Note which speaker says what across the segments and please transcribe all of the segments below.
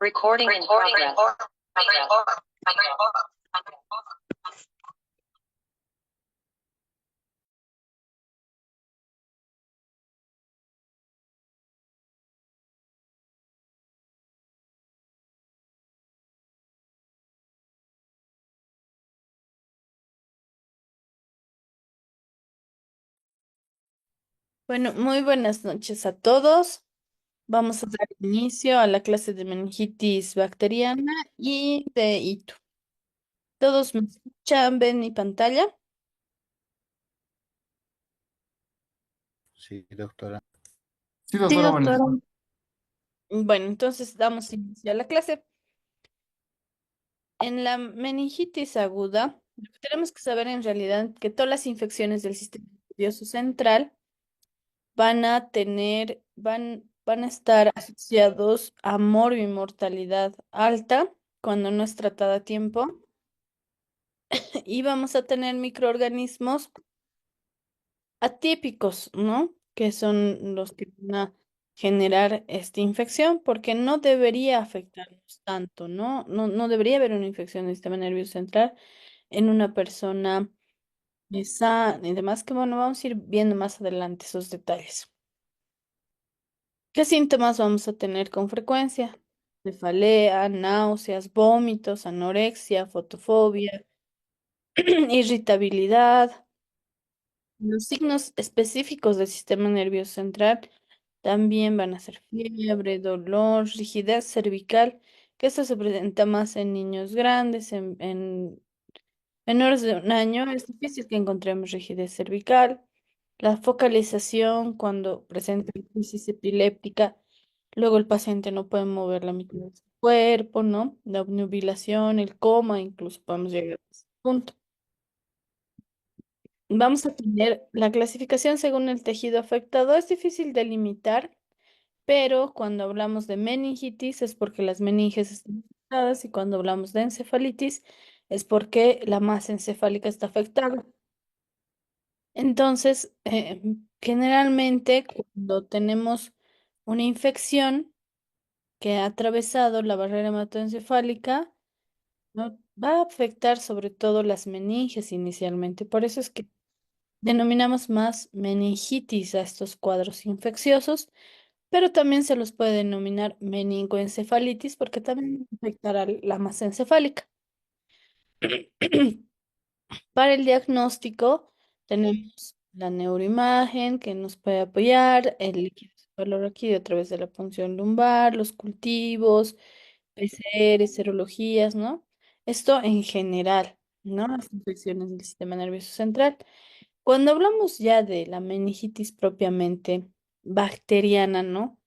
Speaker 1: Recording in progress.
Speaker 2: Bueno, muy buenas noches a todos. Vamos a dar inicio a la clase de meningitis bacteriana y de ITU. ¿Todos me escuchan? ¿Ven mi pantalla?
Speaker 3: Sí, doctora.
Speaker 4: Sí,
Speaker 2: Sí,
Speaker 4: doctora, buenas.
Speaker 2: doctora. Bueno, entonces damos inicio a la clase. En la meningitis aguda, tenemos que saber en realidad que todas las infecciones del sistema nervioso central van a estar asociados a mortalidad alta cuando no es tratada a tiempo. Y vamos a tener microorganismos atípicos, ¿no? Que son los que van a generar esta infección, porque no debería afectarnos tanto, ¿no? No debería haber una infección del sistema nervioso central en una persona sana y demás, que bueno, vamos a ir viendo más adelante esos detalles. ¿Qué síntomas vamos a tener con frecuencia? Cefalea, náuseas, vómitos, anorexia, fotofobia, irritabilidad. Los signos específicos del sistema nervioso central también van a ser fiebre, dolor, rigidez cervical, que esto se presenta más en niños grandes, en menores de 1 año. Es difícil que encontremos rigidez cervical. La focalización cuando presenta crisis epiléptica, luego el paciente no puede mover la mitad de su cuerpo, ¿no? La obnubilación, el coma, incluso podemos llegar a ese punto. Vamos a tener la clasificación según el tejido afectado. Es difícil de limitar, pero cuando hablamos de meningitis es porque las meninges están afectadas y cuando hablamos de encefalitis es porque la masa encefálica está afectada. Entonces, generalmente cuando tenemos una infección que ha atravesado la barrera hematoencefálica, ¿no? Va a afectar sobre todo las meninges inicialmente. Por eso es que denominamos más meningitis a estos cuadros infecciosos, pero también se los puede denominar meningoencefalitis porque también afectará la masa encefálica. Para el diagnóstico tenemos la neuroimagen que nos puede apoyar, el líquido cefalorraquídeo a través de la punción lumbar, los cultivos, PCR, serologías, ¿no? Esto en general, ¿no? Las infecciones del sistema nervioso central. Cuando hablamos ya de la meningitis propiamente bacteriana, ¿no?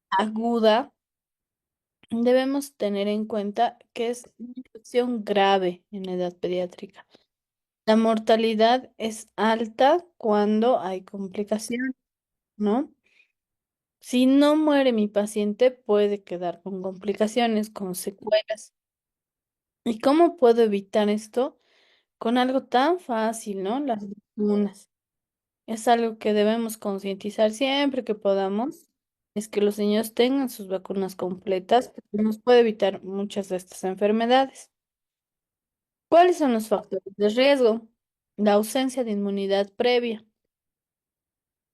Speaker 2: Aguda, debemos tener en cuenta que es una infección grave en la edad pediátrica. La mortalidad es alta cuando hay complicación, ¿no? Si no muere mi paciente, puede quedar con complicaciones, con secuelas. ¿Y cómo puedo evitar esto? Con algo tan fácil, ¿no? Las vacunas. Es algo que debemos concientizar siempre que podamos, es que los niños tengan sus vacunas completas, porque nos puede evitar muchas de estas enfermedades. ¿Cuáles son los factores de riesgo? La ausencia de inmunidad previa,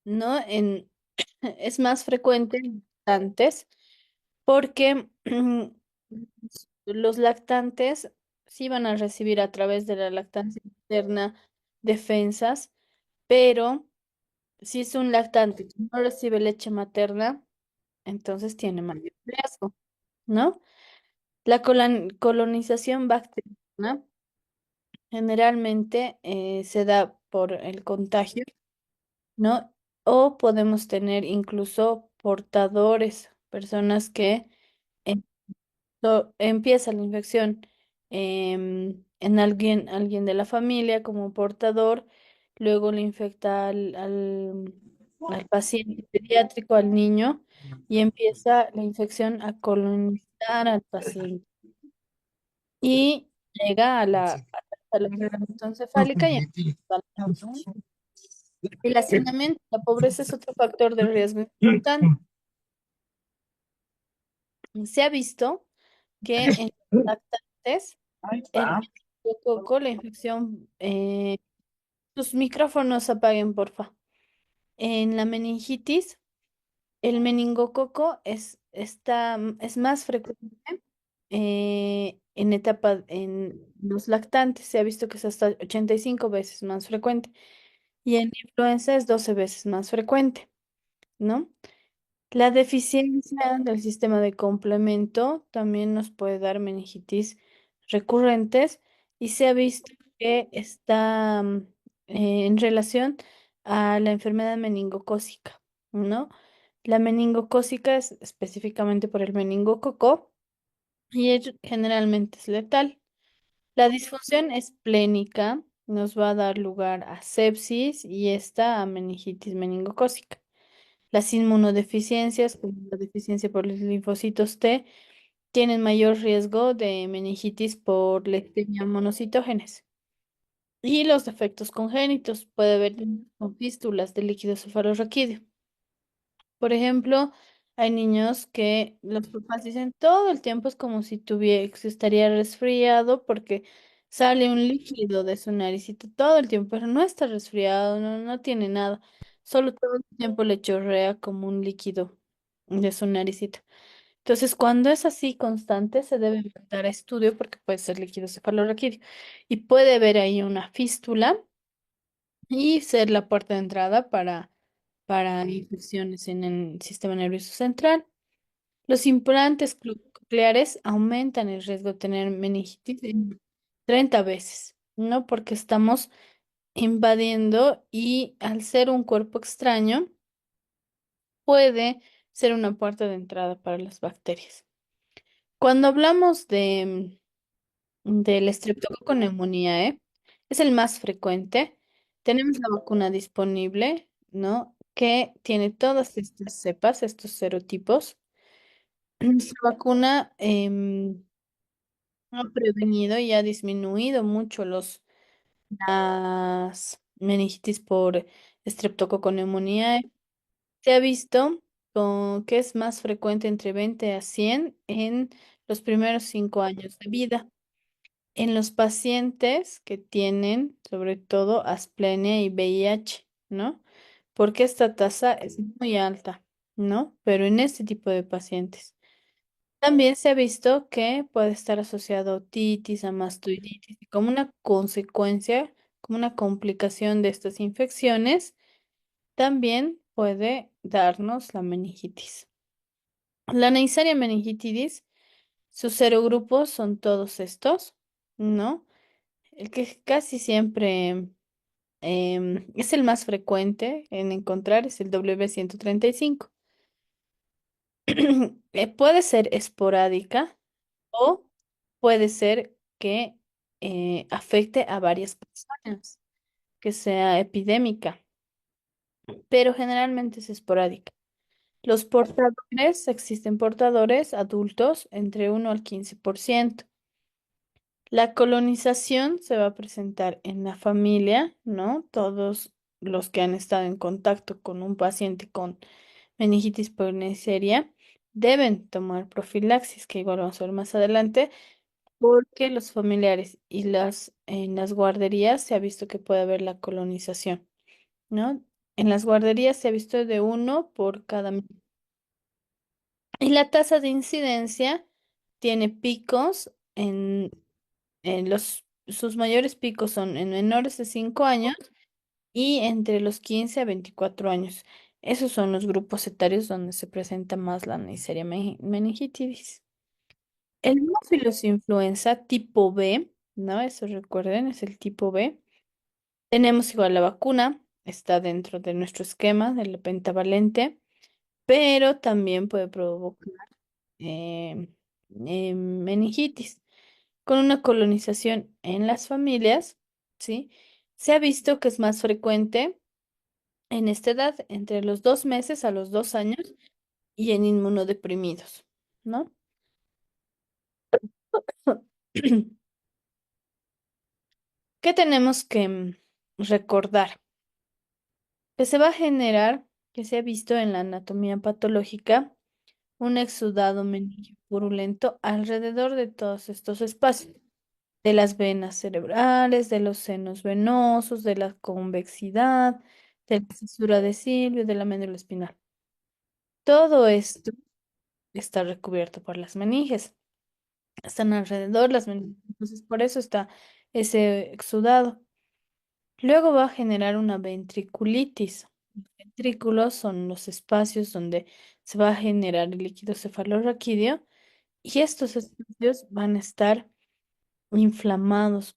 Speaker 2: ¿no? Es más frecuente en lactantes porque los lactantes sí van a recibir a través de la lactancia materna defensas, pero si es un lactante que no recibe leche materna, entonces tiene mayor riesgo, ¿no? La colonización bacteriana generalmente se da por el contagio, ¿no? O podemos tener incluso portadores, personas que empieza la infección en alguien de la familia como portador, luego le infecta al paciente pediátrico, al niño, y empieza la infección a colonizar al paciente. Y llega a la glándula encefálica y empieza la infección. El hacinamiento, la pobreza es otro factor de riesgo importante. Se ha visto que en los lactantes, el meningococo, la infección, sus micrófonos apaguen, porfa. En la meningitis, el meningococo es más frecuente en los lactantes, se ha visto que es hasta 85 veces más frecuente, y en influenza es 12 veces más frecuente, ¿no? La deficiencia del sistema de complemento también nos puede dar meningitis recurrentes y se ha visto que está en relación a la enfermedad meningocócica, ¿no? La meningocócica es específicamente por el meningococo y generalmente es letal. La disfunción esplénica nos va a dar lugar a sepsis y esta a meningitis meningocócica. Las inmunodeficiencias, como la deficiencia por los linfocitos T, tienen mayor riesgo de meningitis por leptemia monocitógenes. Y los defectos congénitos, puede haber niños con fístulas de líquido cefalorraquídeo. Por ejemplo, hay niños que los papás dicen todo el tiempo es como si tuviera, se estaría resfriado porque sale un líquido de su naricita todo el tiempo, pero no está resfriado, no tiene nada, solo todo el tiempo le chorrea como un líquido de su naricita. Entonces, cuando es así constante, se debe dar a estudio porque puede ser líquido cefalorraquídeo y puede haber ahí una fístula y ser la puerta de entrada para infecciones en el sistema nervioso central. Los implantes cocleares aumentan el riesgo de tener meningitis en 30 veces, ¿no? Porque estamos invadiendo y al ser un cuerpo extraño, puede ser una puerta de entrada para las bacterias. Cuando hablamos del estreptococo neumonía, es el más frecuente. Tenemos la vacuna disponible, ¿no? Que tiene todas estas cepas, estos serotipos. Nuestra vacuna ha prevenido y ha disminuido mucho las meningitis por estreptococo neumonía. Se ha visto que es más frecuente entre 20 a 100 en los primeros 5 años de vida. En los pacientes que tienen, sobre todo, asplenia y VIH, ¿no? Porque esta tasa es muy alta. ¿no? Pero en este tipo de pacientes. También se ha visto que puede estar asociado a otitis, a mastoiditis, y como una consecuencia, como una complicación de estas infecciones, también puede darnos la meningitis. La Neisseria meningitidis, sus serogrupos son todos estos, ¿no? El que casi siempre es el más frecuente en encontrar es el W135. Puede ser esporádica o puede ser que afecte a varias personas, que sea epidémica, pero generalmente es esporádica. Los portadores, existen portadores adultos entre 1 al 15%. La colonización se va a presentar en la familia, ¿no? Todos los que han estado en contacto con un paciente con meningitis por Neisseria deben tomar profilaxis, que igual vamos a ver más adelante, porque los familiares y en las guarderías se ha visto que puede haber la colonización, ¿no? En las guarderías se ha visto de uno por cada. Y la tasa de incidencia tiene picos sus mayores picos son en menores de 5 años y entre los 15 a 24 años. Esos son los grupos etarios donde se presenta más la Neisseria meningitidis. El Haemophilus influenza tipo B, ¿no? Eso recuerden, es el tipo B. Tenemos igual la vacuna, está dentro de nuestro esquema del pentavalente, pero también puede provocar eh, meningitis. Con una colonización en las familias, ¿sí? Se ha visto que es más frecuente en esta edad, entre los 2 meses a los 2 años, y en inmunodeprimidos, ¿no? ¿Qué tenemos que recordar? Que se va a generar, que se ha visto en la anatomía patológica, un exudado meningio purulento alrededor de todos estos espacios, de las venas cerebrales, de los senos venosos, de la convexidad, de la fisura de Silvio, de la médula espinal. Todo esto está recubierto por las meninges. Están alrededor las meninges. Entonces, por eso está ese exudado. Luego va a generar una ventriculitis. Los ventrículos son los espacios donde se va a generar el líquido cefalorraquídeo y estos espacios van a estar inflamados,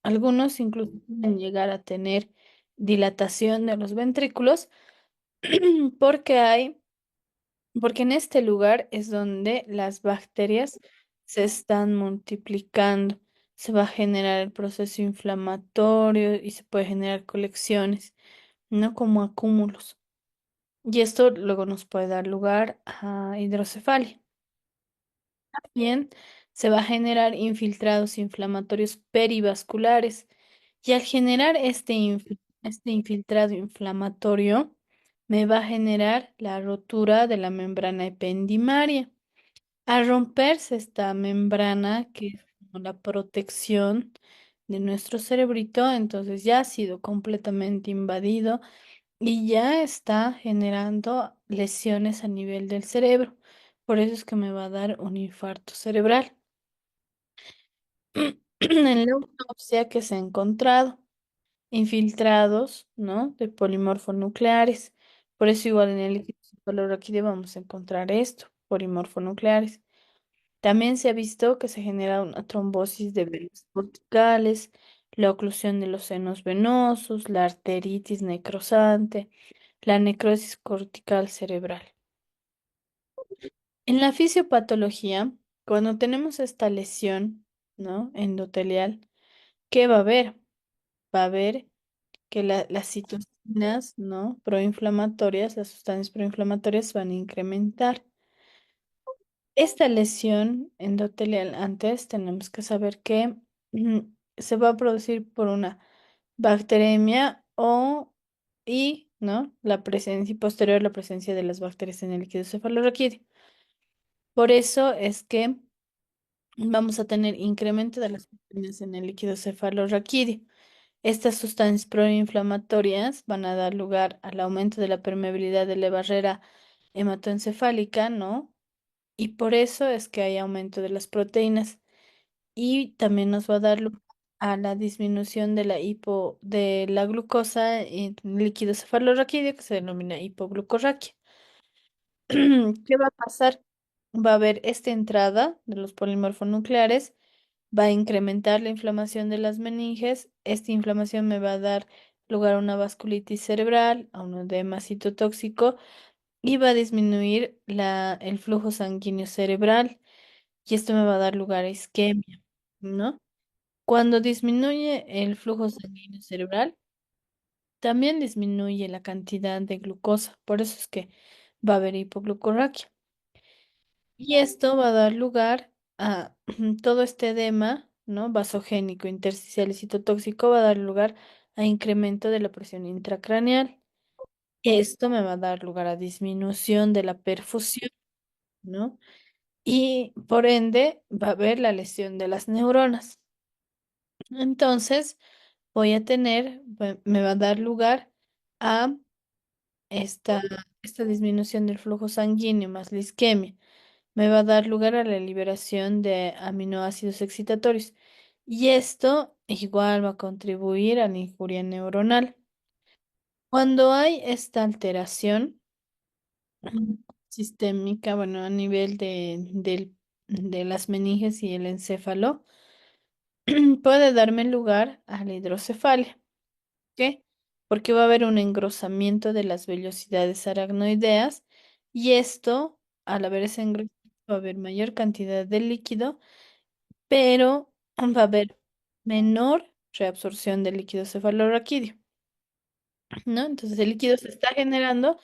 Speaker 2: algunos incluso pueden llegar a tener dilatación de los ventrículos porque porque en este lugar es donde las bacterias se están multiplicando. Se va a generar el proceso inflamatorio y se puede generar colecciones, no como acúmulos. Y esto luego nos puede dar lugar a hidrocefalia. Bien, se va a generar infiltrados inflamatorios perivasculares y al generar este infiltrado inflamatorio me va a generar la rotura de la membrana ependimaria. Al romperse esta membrana, que es como la protección de nuestro cerebrito, entonces ya ha sido completamente invadido y ya está generando lesiones a nivel del cerebro. Por eso es que me va a dar un infarto cerebral. En la autopsia que se ha encontrado infiltrados, ¿no? De polimorfonucleares. Por eso igual en el líquido cefalorraquídeo vamos a encontrar esto, polimorfonucleares. También se ha visto que se genera una trombosis de venas corticales, la oclusión de los senos venosos, la arteritis necrosante, la necrosis cortical cerebral. En la fisiopatología, cuando tenemos esta lesión, ¿no? Endotelial, ¿qué va a haber? Va a haber que las citocinas, ¿no? Proinflamatorias, las sustancias proinflamatorias van a incrementar. Esta lesión endotelial antes tenemos que saber que se va a producir por una bacteremia ¿no? La presencia y posterior la presencia de las bacterias en el líquido cefalorraquídeo. Por eso es que vamos a tener incremento de las proteínas en el líquido cefalorraquídeo. Estas sustancias proinflamatorias van a dar lugar al aumento de la permeabilidad de la barrera hematoencefálica, ¿no? Y por eso es que hay aumento de las proteínas. Y también nos va a dar lugar a la disminución de de la glucosa en líquido cefalorraquídeo, que se denomina hipoglucorraquia. ¿Qué va a pasar? Va a haber esta entrada de los polimorfonucleares, va a incrementar la inflamación de las meninges. Esta inflamación me va a dar lugar a una vasculitis cerebral, a un edema citotóxico y va a disminuir el flujo sanguíneo cerebral y esto me va a dar lugar a isquemia, ¿no? Cuando disminuye el flujo sanguíneo cerebral, también disminuye la cantidad de glucosa, por eso es que va a haber hipoglucorraquia. Y esto va a dar lugar a todo este edema, ¿no? Vasogénico, intersticial y citotóxico, va a dar lugar a incremento de la presión intracraneal. Esto me va a dar lugar a disminución de la perfusión, ¿no? Y por ende va a haber la lesión de las neuronas. Entonces, me va a dar lugar a esta, esta disminución del flujo sanguíneo más la isquemia. Me va a dar lugar a la liberación de aminoácidos excitatorios. Y esto igual va a contribuir a la injuria neuronal. Cuando hay esta alteración sistémica, bueno, a nivel de las meninges y el encéfalo, puede darme lugar a la hidrocefalia. ¿Qué? Porque va a haber un engrosamiento de las vellosidades aracnoideas y esto, al haber ese engrosamiento, va a haber mayor cantidad de líquido, pero va a haber menor reabsorción del líquido cefalorraquídeo, ¿no? Entonces el líquido se está generando,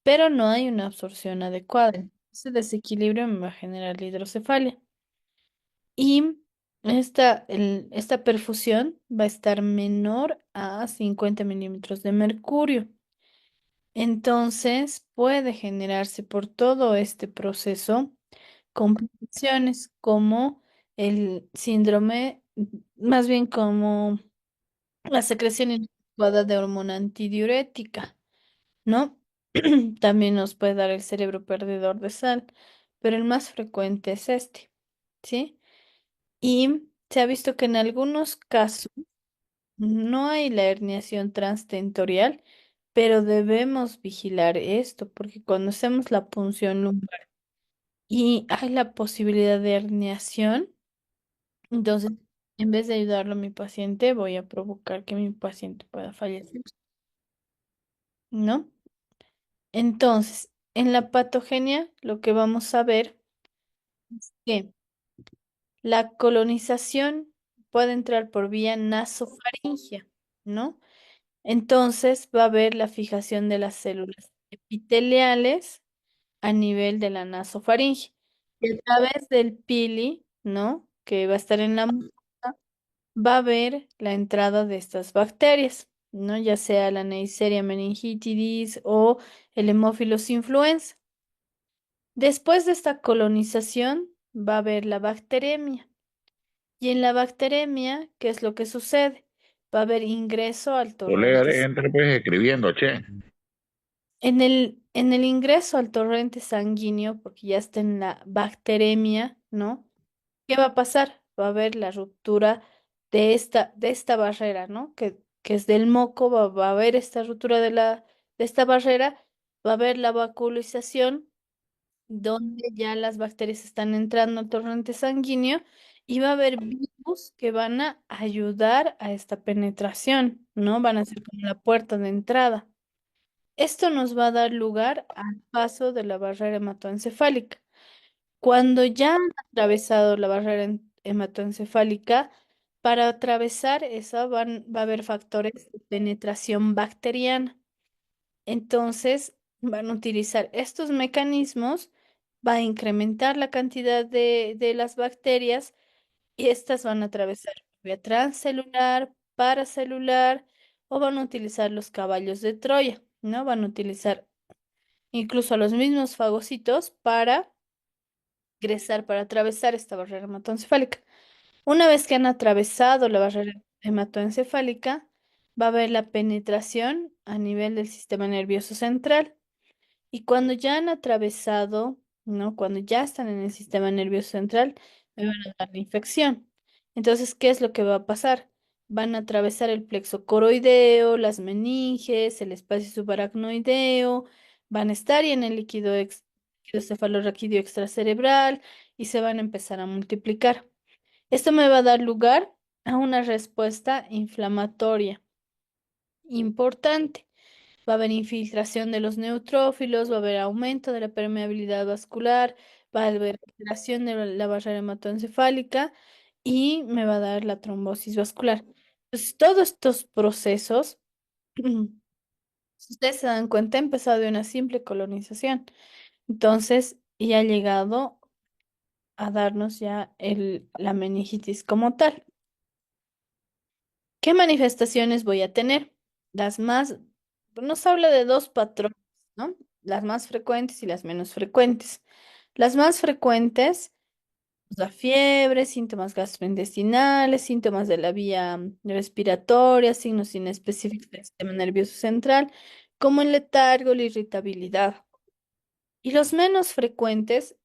Speaker 2: pero no hay una absorción adecuada. Ese desequilibrio me va a generar la hidrocefalia. Y esta perfusión va a estar menor a 50 milímetros de mercurio. Entonces puede generarse por todo este proceso complicaciones como el síndrome, más bien como la secreción inadecuada de hormona antidiurética, ¿no? También nos puede dar el cerebro perdedor de sal, pero el más frecuente es este, ¿sí? Y se ha visto que en algunos casos no hay la herniación transtentorial, pero debemos vigilar esto porque cuando hacemos la punción lumbar y hay la posibilidad de herniación, entonces en vez de ayudarlo a mi paciente, voy a provocar que mi paciente pueda fallecer, ¿no? Entonces, en la patogenia, lo que vamos a ver es que la colonización puede entrar por vía nasofaringea, ¿no? Entonces va a haber la fijación de las células epiteliales a nivel de la nasofaringe. Y a través del pili, ¿no? Que va a estar en la mucosa, va a haber la entrada de estas bacterias, ¿no? Ya sea la Neisseria meningitidis o el Haemophilus influenza. Después de esta colonización va a haber la bacteremia. Y en la bacteremia, ¿qué es lo que sucede? Va a haber ingreso al torrente.
Speaker 1: Colega, entre pues escribiendo, che.
Speaker 2: En el ingreso al torrente sanguíneo, porque ya está en la bacteremia, ¿no? ¿Qué va a pasar? Va a haber la ruptura de esta barrera, ¿no? Que es del moco, va a haber esta ruptura de esta barrera, va a haber la vacuolización, donde ya las bacterias están entrando al torrente sanguíneo, y va a haber virus que van a ayudar a esta penetración, ¿no? Van a ser como la puerta de entrada. Esto nos va a dar lugar al paso de la barrera hematoencefálica. Cuando ya han atravesado la barrera hematoencefálica, para atravesar esa va a haber factores de penetración bacteriana. Entonces, van a utilizar estos mecanismos, va a incrementar la cantidad de las bacterias y estas van a atravesar vía transcelular, paracelular o van a utilizar los caballos de Troya, ¿no? Van a utilizar incluso a los mismos fagocitos para ingresar, para atravesar esta barrera hematoencefálica. Una vez que han atravesado la barrera hematoencefálica, va a haber la penetración a nivel del sistema nervioso central Y cuando ya han atravesado, ¿no? Cuando ya están en el sistema nervioso central, me van a dar la infección. Entonces, ¿qué es lo que va a pasar? Van a atravesar el plexo coroideo, las meninges, el espacio subaracnoideo, van a estar y en el líquido cefalorraquídeo extracerebral y se van a empezar a multiplicar. Esto me va a dar lugar a una respuesta inflamatoria importante. Va a haber infiltración de los neutrófilos, va a haber aumento de la permeabilidad vascular, va a haber alteración de la barrera hematoencefálica y me va a dar la trombosis vascular. Entonces, todos estos procesos, si ustedes se dan cuenta, ha empezado de una simple colonización. Entonces, y ha llegado a darnos ya la meningitis como tal. ¿Qué manifestaciones voy a tener? Las más, nos habla de dos patrones, ¿no? Las más frecuentes y las menos frecuentes. Las más frecuentes, pues, la fiebre, síntomas gastrointestinales, síntomas de la vía respiratoria, signos inespecíficos del sistema nervioso central, como el letargo, la irritabilidad. Y los menos frecuentes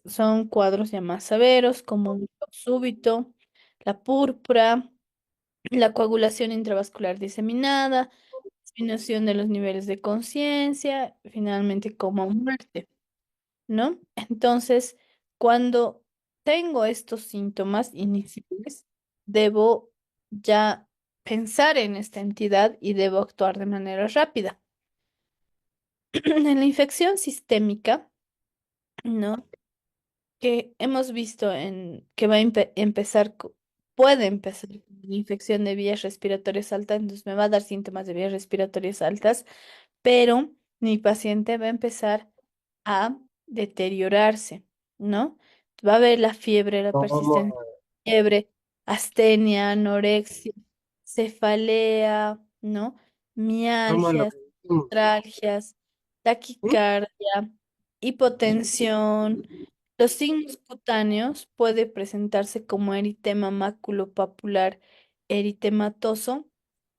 Speaker 2: son cuadros ya más severos, como un shock súbito, la púrpura, la coagulación intravascular diseminada, disminución de los niveles de conciencia, finalmente como muerte, ¿no? Entonces, cuando tengo estos síntomas iniciales, debo ya pensar en esta entidad y debo actuar de manera rápida. En la infección sistémica, ¿no? Que hemos visto que va a puede empezar con una infección de vías respiratorias altas, entonces me va a dar síntomas de vías respiratorias altas, pero mi paciente va a empezar a deteriorarse, ¿no? Va a haber la fiebre, la
Speaker 3: ¿Cómo,
Speaker 2: persistente fiebre, astenia, anorexia, cefalea, ¿no?
Speaker 3: cómo lo
Speaker 2: Mialgias,
Speaker 3: medimos?
Speaker 2: artralgias,
Speaker 3: ¿Mm?
Speaker 2: taquicardia, hipotensión. Los signos cutáneos puede presentarse como eritema maculopapular eritematoso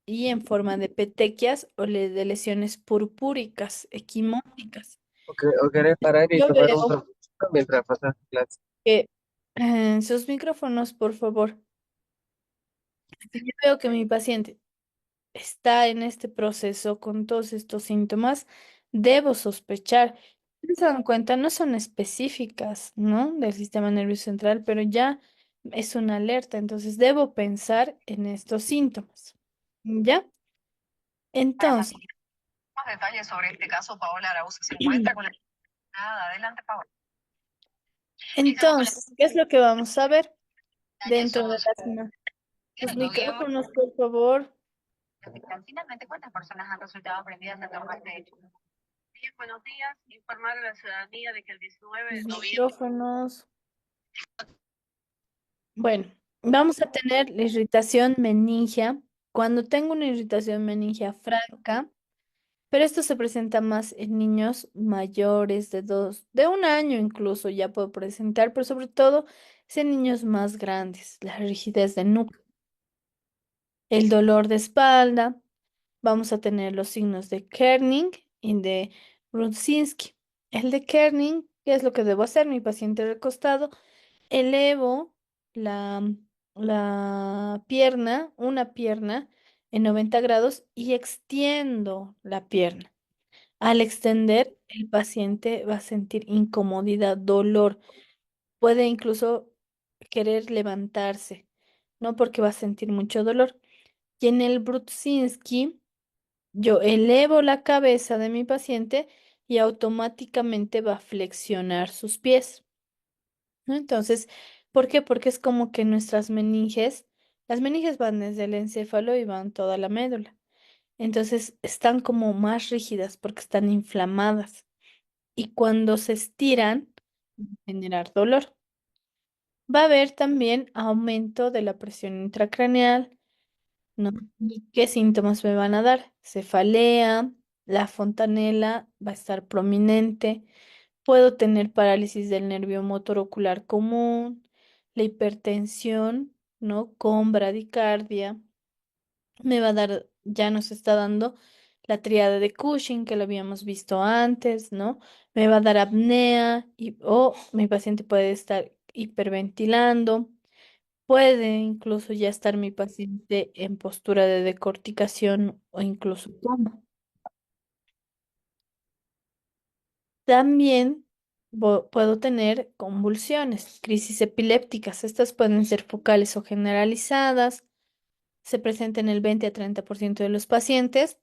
Speaker 2: y en forma de petequias o de lesiones purpúricas, equimóticas.
Speaker 3: O querés parar y
Speaker 2: Yo
Speaker 3: tomar un
Speaker 2: veo
Speaker 3: cafecito mientras pasas clase.
Speaker 2: que sus micrófonos, por favor. Si yo veo que mi paciente está en este proceso con todos estos síntomas, debo sospechar. Si se dan cuenta, no son específicas, ¿no? Del sistema nervioso central, pero ya es una alerta, entonces debo pensar en estos síntomas. ¿Ya?
Speaker 4: Para
Speaker 2: Entonces,
Speaker 4: más detalles sobre este caso, Paola Araúz se encuentra con la... Nada, adelante, Paola.
Speaker 2: ¿Qué es lo que vamos a ver
Speaker 4: Detalles
Speaker 2: dentro de
Speaker 4: sobre su
Speaker 2: sus
Speaker 4: gobierno.
Speaker 2: micrófonos, por favor?
Speaker 4: Finalmente, ¿cuántas personas han resultado prendidas en torno a este hecho? Bien, buenos días. Informar a la ciudadanía de que el 19 de
Speaker 2: Sus
Speaker 4: noviembre...
Speaker 2: micrófonos. Bueno, vamos a tener la irritación meningia. Cuando tengo una irritación meningia franca, pero esto se presenta más en niños mayores de 1 año incluso ya puedo presentar, pero sobre todo es en niños más grandes, la rigidez de nuca, el dolor de espalda, vamos a tener los signos de Kerning y de Brudzinski. El de Kerning, ¿qué es lo que debo hacer? Mi paciente recostado, elevo la, la pierna, una pierna en 90 grados y extiendo la pierna. Al extender, el paciente va a sentir incomodidad, dolor, puede incluso querer levantarse, ¿no? Porque va a sentir mucho dolor. Y en el Brudzinski, yo elevo la cabeza de mi paciente y automáticamente va a flexionar sus pies, ¿no? Entonces, ¿por qué? Porque es como que las meninges van desde el encéfalo y van toda la médula. Entonces, están como más rígidas porque están inflamadas. Y cuando se estiran, generar dolor. Va a haber también aumento de la presión intracraneal, ¿no? ¿Y qué síntomas me van a dar? Cefalea, la fontanela va a estar prominente, puedo tener parálisis del nervio motor ocular común, la hipertensión, ¿no? Con bradicardia, me va a dar, ya nos está dando la tríada de Cushing que lo habíamos visto antes, ¿no? Me va a dar apnea o mi paciente puede estar hiperventilando. Puede incluso ya estar mi paciente en postura de decorticación o incluso coma. También puedo tener convulsiones, crisis epilépticas. Estas pueden ser focales o generalizadas. Se presenta en el 20 a 30% de los pacientes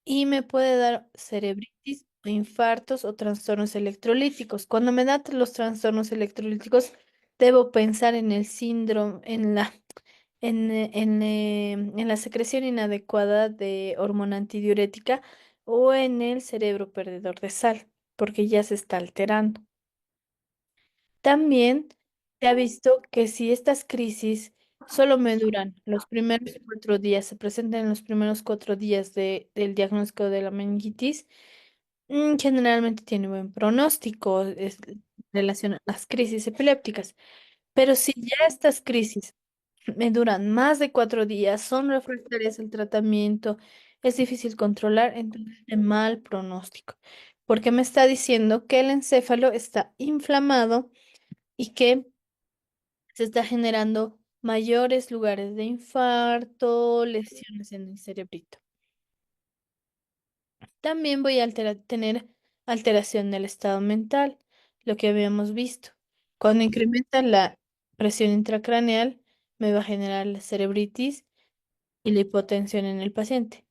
Speaker 2: y me puede dar cerebritis o infartos o trastornos electrolíticos. Cuando me dan los trastornos electrolíticos, debo pensar en el síndrome, en la secreción inadecuada de hormona antidiurética o en el cerebro perdedor de sal, porque ya se está alterando. También se ha visto que si estas crisis solo me duran los primeros 4 días, se presentan en los primeros 4 días del diagnóstico de la meningitis, generalmente tiene buen pronóstico en relación a las crisis epilépticas. Pero si ya estas crisis me duran más de 4 días, son refractarias al tratamiento, es difícil controlar, entonces de mal pronóstico, porque me está diciendo que el encéfalo está inflamado y que se está generando mayores lugares de infarto, lesiones en el cerebrito. También voy a tener alteración del estado mental, lo que habíamos visto. Cuando incrementa la presión intracraneal, me va a generar la cerebritis y la hipotensión en el paciente.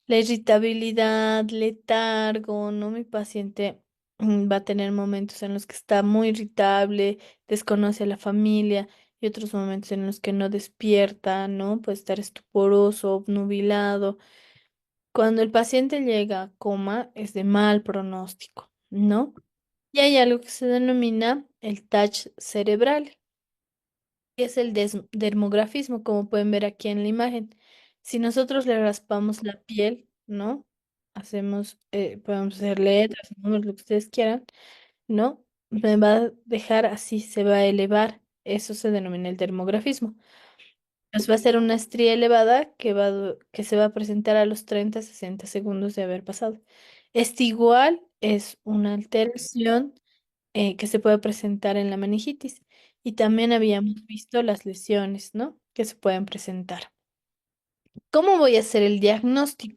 Speaker 2: La irritabilidad, letargo, ¿no? Mi paciente va a tener momentos en los que está muy irritable, desconoce a la familia y otros momentos en los que no despierta, ¿no? Puede estar estuporoso, obnubilado. Cuando el paciente llega a coma es de mal pronóstico, ¿no? Y hay algo que se denomina el touch cerebral, que es el dermografismo, como pueden ver aquí en la imagen. Si nosotros le raspamos la piel, ¿no? Podemos hacer letras, números, lo que ustedes quieran, ¿no? Me va a dejar así, se va a elevar. Eso se denomina el dermografismo. Nos va a hacer una estría elevada que se va a presentar a los 30 a 60 segundos de haber pasado. Este igual es una alteración que se puede presentar en la meningitis. Y también habíamos visto las lesiones, ¿no? Que se pueden presentar. ¿Cómo voy a hacer el diagnóstico?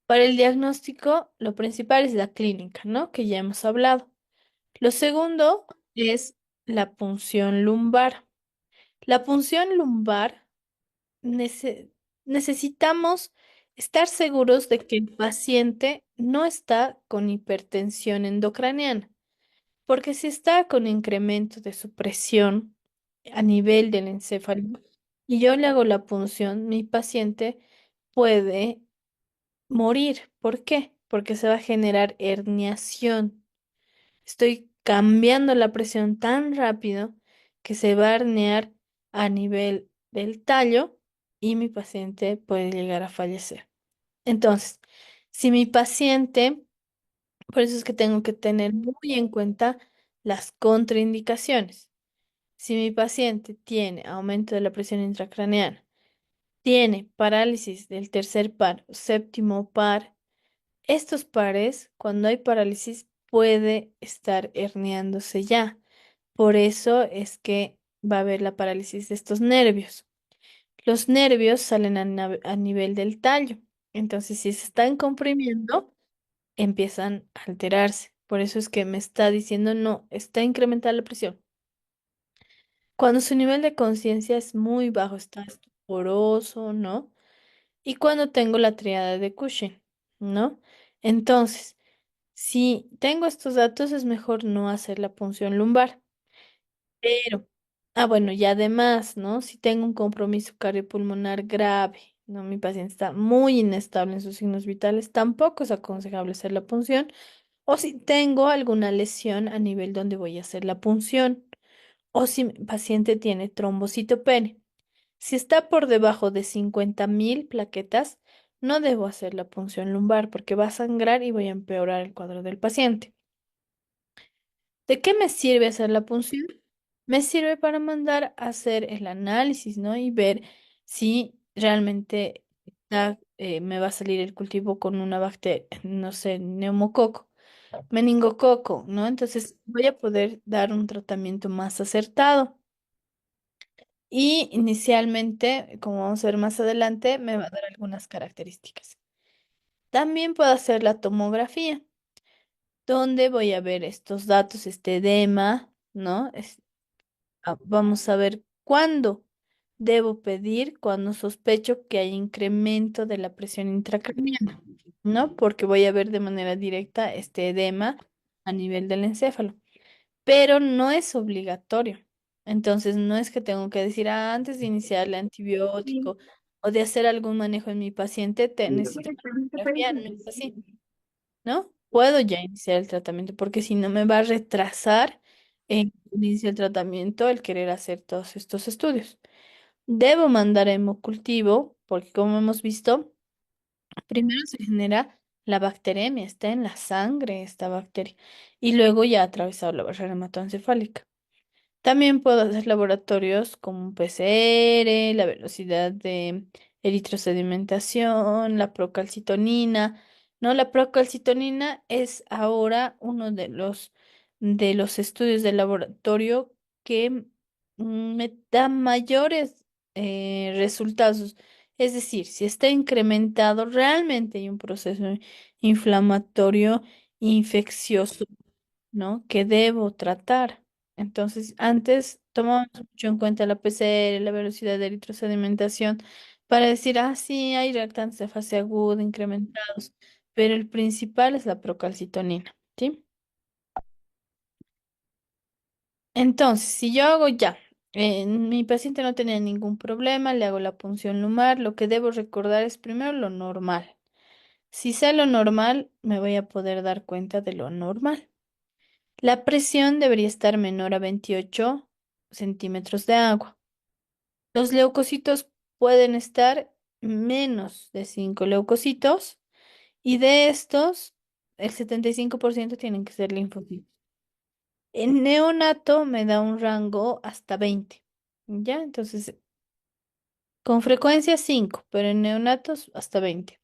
Speaker 2: Para el diagnóstico, lo principal es la clínica, ¿no? Que ya hemos hablado. Lo segundo es la punción lumbar. La punción lumbar necesitamos estar seguros de que el paciente no está con hipertensión endocraniana. Porque si está con incremento de su presión a nivel del encéfalo y yo le hago la punción, mi paciente puede morir. ¿Por qué? Porque se va a generar herniación. Estoy cambiando la presión tan rápido que se va a herniar a nivel del tallo y mi paciente puede llegar a fallecer. Entonces, si mi paciente por eso es que tengo que tener muy en cuenta las contraindicaciones. Si mi paciente tiene aumento de la presión intracraneana, tiene parálisis del tercer par o séptimo par, estos pares, cuando hay parálisis, puede estar herniándose ya. Por eso es que va a haber la parálisis de estos nervios. Los nervios salen a nivel del tallo. Entonces, si se están comprimiendo, empiezan a alterarse. Por eso es que me está diciendo, no, está incrementada la presión. Cuando su nivel de conciencia es muy bajo, está estuporoso, ¿no? Y cuando tengo la triada de Cushing, ¿no? Entonces, si tengo estos datos, es mejor no hacer la punción lumbar. Pero, bueno, y además, ¿no? Si tengo un compromiso cardiopulmonar grave, ¿no? Mi paciente está muy inestable en sus signos vitales, tampoco es aconsejable hacer la punción. O si tengo alguna lesión a nivel donde voy a hacer la punción. O si mi paciente tiene trombocitopenia. Si está por debajo de 50.000 plaquetas, no debo hacer la punción lumbar porque va a sangrar y voy a empeorar el cuadro del paciente. ¿De qué me sirve hacer la punción? Me sirve para mandar a hacer el análisis, ¿no? Y ver si realmente está me va a salir el cultivo con una bacteria, no sé, neumococo, meningococo, ¿no? Entonces voy a poder dar un tratamiento más acertado. Y inicialmente, como vamos a ver más adelante, me va a dar algunas características. También puedo hacer la tomografía, donde voy a ver estos datos, este edema, ¿no? Vamos a ver cuándo debo pedir, cuando sospecho que hay incremento de la presión intracraniana, ¿no? Porque voy a ver de manera directa este edema a nivel del encéfalo, pero no es obligatorio. Entonces, no es que tengo que decir, antes de iniciar el antibiótico o de hacer algún manejo en mi paciente, te necesito una tomografía, no es así, ¿no? Puedo ya iniciar el tratamiento porque si no me va a retrasar en el inicio del tratamiento el querer hacer todos estos estudios. Debo mandar a hemocultivo porque como hemos visto, primero se genera la bacteremia, está en la sangre esta bacteria y luego ya ha atravesado la barrera hematoencefálica. También puedo hacer laboratorios como un PCR, la velocidad de eritrosedimentación, la procalcitonina. No, la procalcitonina es ahora uno de los estudios de laboratorio que me da mayores resultados. Es decir, si está incrementado, realmente hay un proceso inflamatorio infeccioso, ¿no? Que debo tratar. Entonces, antes tomábamos mucho en cuenta la PCR, la velocidad de eritrosedimentación, para decir, sí, hay reactantes de fase aguda incrementados, pero el principal es la procalcitonina, ¿sí? Entonces, si yo hago ya, mi paciente no tenía ningún problema, le hago la punción lumbar, lo que debo recordar es primero lo normal. Si sé lo normal, me voy a poder dar cuenta de lo normal. La presión debería estar menor a 28 centímetros de agua. Los leucocitos pueden estar menos de 5 leucocitos y de estos, el 75% tienen que ser linfocitos. En neonato me da un rango hasta 20. ¿Ya? Entonces, con frecuencia 5, pero en neonatos hasta 20.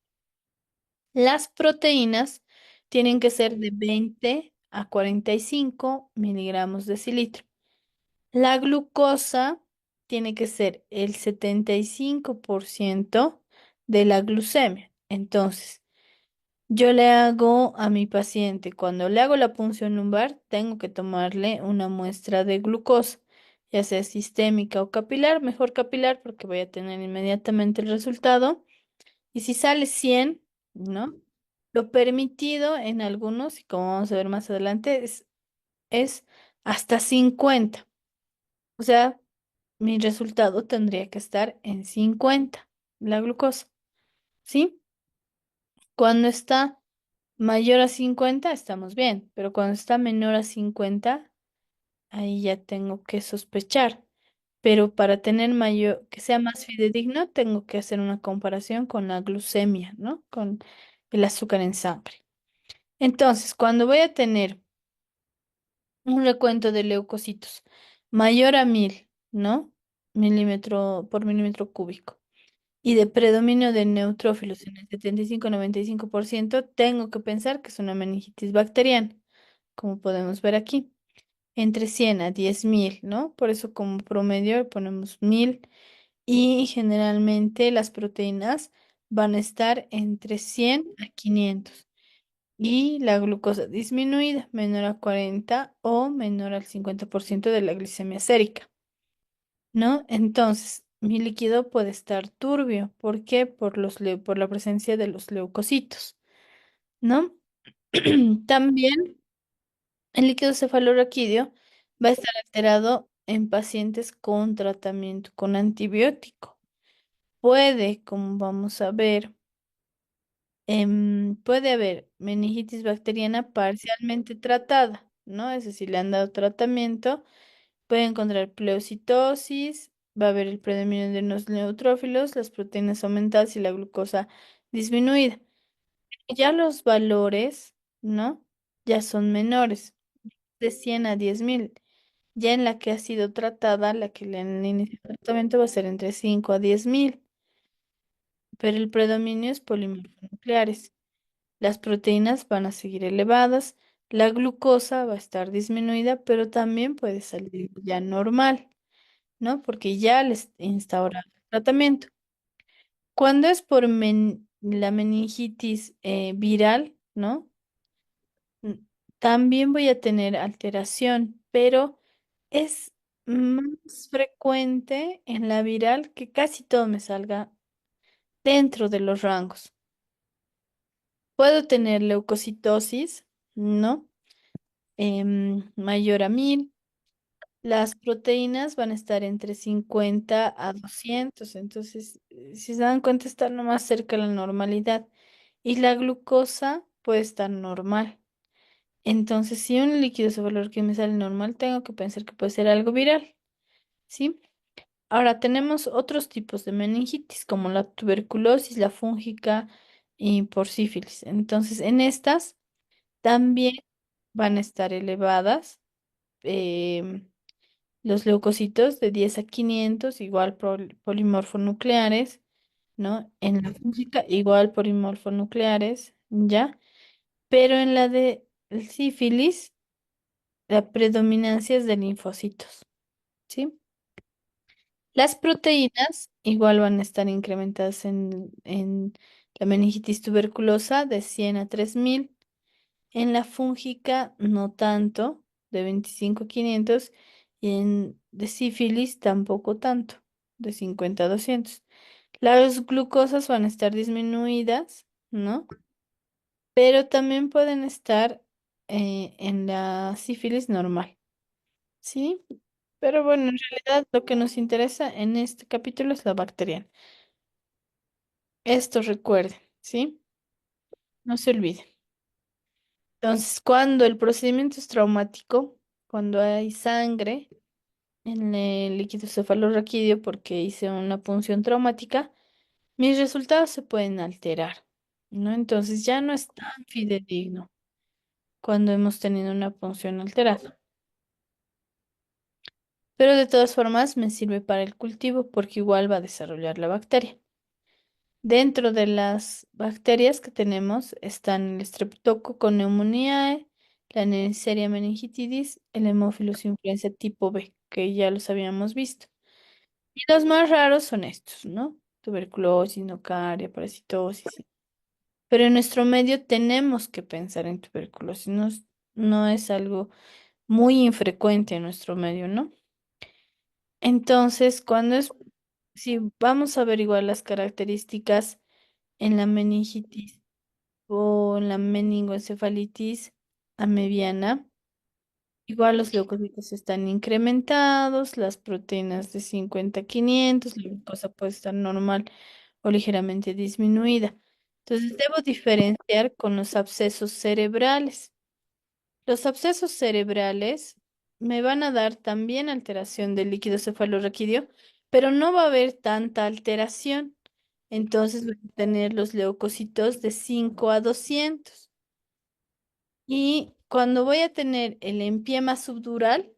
Speaker 2: Las proteínas tienen que ser de 20 a 45 miligramos de cilitro. La glucosa tiene que ser el 75% de la glucemia. Entonces, yo le hago a mi paciente, cuando le hago la punción lumbar, tengo que tomarle una muestra de glucosa, ya sea sistémica o capilar, mejor capilar porque voy a tener inmediatamente el resultado. Y si sale 100, ¿no? Lo permitido en algunos, y como vamos a ver más adelante, es hasta 50. O sea, mi resultado tendría que estar en 50, la glucosa, ¿sí? Cuando está mayor a 50, estamos bien, pero cuando está menor a 50, ahí ya tengo que sospechar. Pero para tener mayor, que sea más fidedigno, tengo que hacer una comparación con la glucemia, ¿no? Con el azúcar en sangre. Entonces, cuando voy a tener un recuento de leucocitos mayor a 1000, ¿no? Milímetro por milímetro cúbico. Y de predominio de neutrófilos en el 75-95%, tengo que pensar que es una meningitis bacteriana, como podemos ver aquí, entre 100 a 10.000, ¿no? Por eso como promedio ponemos 1000 y generalmente las proteínas van a estar entre 100 a 500 y la glucosa disminuida menor a 40 o menor al 50% de la glicemia sérica, ¿no? Entonces, mi líquido puede estar turbio. ¿Por qué? Por la presencia de los leucocitos, ¿no? También el líquido cefalorraquídeo va a estar alterado en pacientes con tratamiento con antibiótico. Puede, como vamos a ver, puede haber meningitis bacteriana parcialmente tratada, ¿no? Es decir, le han dado tratamiento. Puede encontrar pleocitosis, va a haber el predominio de los neutrófilos, las proteínas aumentadas y la glucosa disminuida. Ya los valores, ¿no? Ya son menores, de 100 a 10.000. Ya en la que ha sido tratada, la que le han iniciado el tratamiento va a ser entre 5 a 10.000. pero el predominio es nucleares. Las proteínas van a seguir elevadas, la glucosa va a estar disminuida, pero también puede salir ya normal, ¿no? Porque ya les instauraron el tratamiento. Cuando es por la meningitis viral, ¿no? Mm, También voy a tener alteración, pero es más frecuente en la viral que casi todo me salga dentro de los rangos. Puedo tener leucocitosis, ¿no? Mayor a 1000. Las proteínas van a estar entre 50 a 200, entonces, si se dan cuenta, está nomás cerca de la normalidad. Y la glucosa puede estar normal. Entonces, si un líquido ese valor que me sale normal, tengo que pensar que puede ser algo viral, ¿sí? Ahora, tenemos otros tipos de meningitis, como la tuberculosis, la fúngica y por sífilis. Entonces, en estas también van a estar elevadas. em, los leucocitos de 10 a 500 igual polimorfonucleares, ¿no? En la fúngica, igual polimorfonucleares, ¿ya? Pero en la de el sífilis, la predominancia es de linfocitos, ¿sí? Las proteínas igual van a estar incrementadas en la meningitis tuberculosa de 100 a 3000. En la fúngica no tanto, de 25 a 500, y en de sífilis tampoco tanto, de 50 a 200. Las glucosas van a estar disminuidas, ¿no? Pero también pueden estar en la sífilis normal, ¿sí? Pero bueno, en realidad lo que nos interesa en este capítulo es la bacteriana. Esto recuerden, ¿sí? No se olviden. Entonces, cuando el procedimiento es traumático, cuando hay sangre en el líquido cefalorraquídeo porque hice una punción traumática, mis resultados se pueden alterar, ¿no? Entonces ya no es tan fidedigno cuando hemos tenido una punción alterada. Pero de todas formas me sirve para el cultivo porque igual va a desarrollar la bacteria. Dentro de las bacterias que tenemos están el Streptococcus pneumoniae, la Neisseria meningitidis, el Haemophilus influenza tipo B, que ya los habíamos visto. Y los más raros son estos, ¿no? Tuberculosis, nocaria, parasitosis. Pero en nuestro medio tenemos que pensar en tuberculosis, no es algo muy infrecuente en nuestro medio, ¿no? Entonces, si vamos a averiguar las características en la meningitis o en la meningoencefalitis amebiana, igual los leucocitos están incrementados, las proteínas de 50 a 500, la glucosa puede estar normal o ligeramente disminuida. Entonces, debo diferenciar con los abscesos cerebrales. Los abscesos cerebrales me van a dar también alteración del líquido cefalorraquídeo, pero no va a haber tanta alteración. Entonces voy a tener los leucocitos de 5 a 200. Y cuando voy a tener el empiema subdural,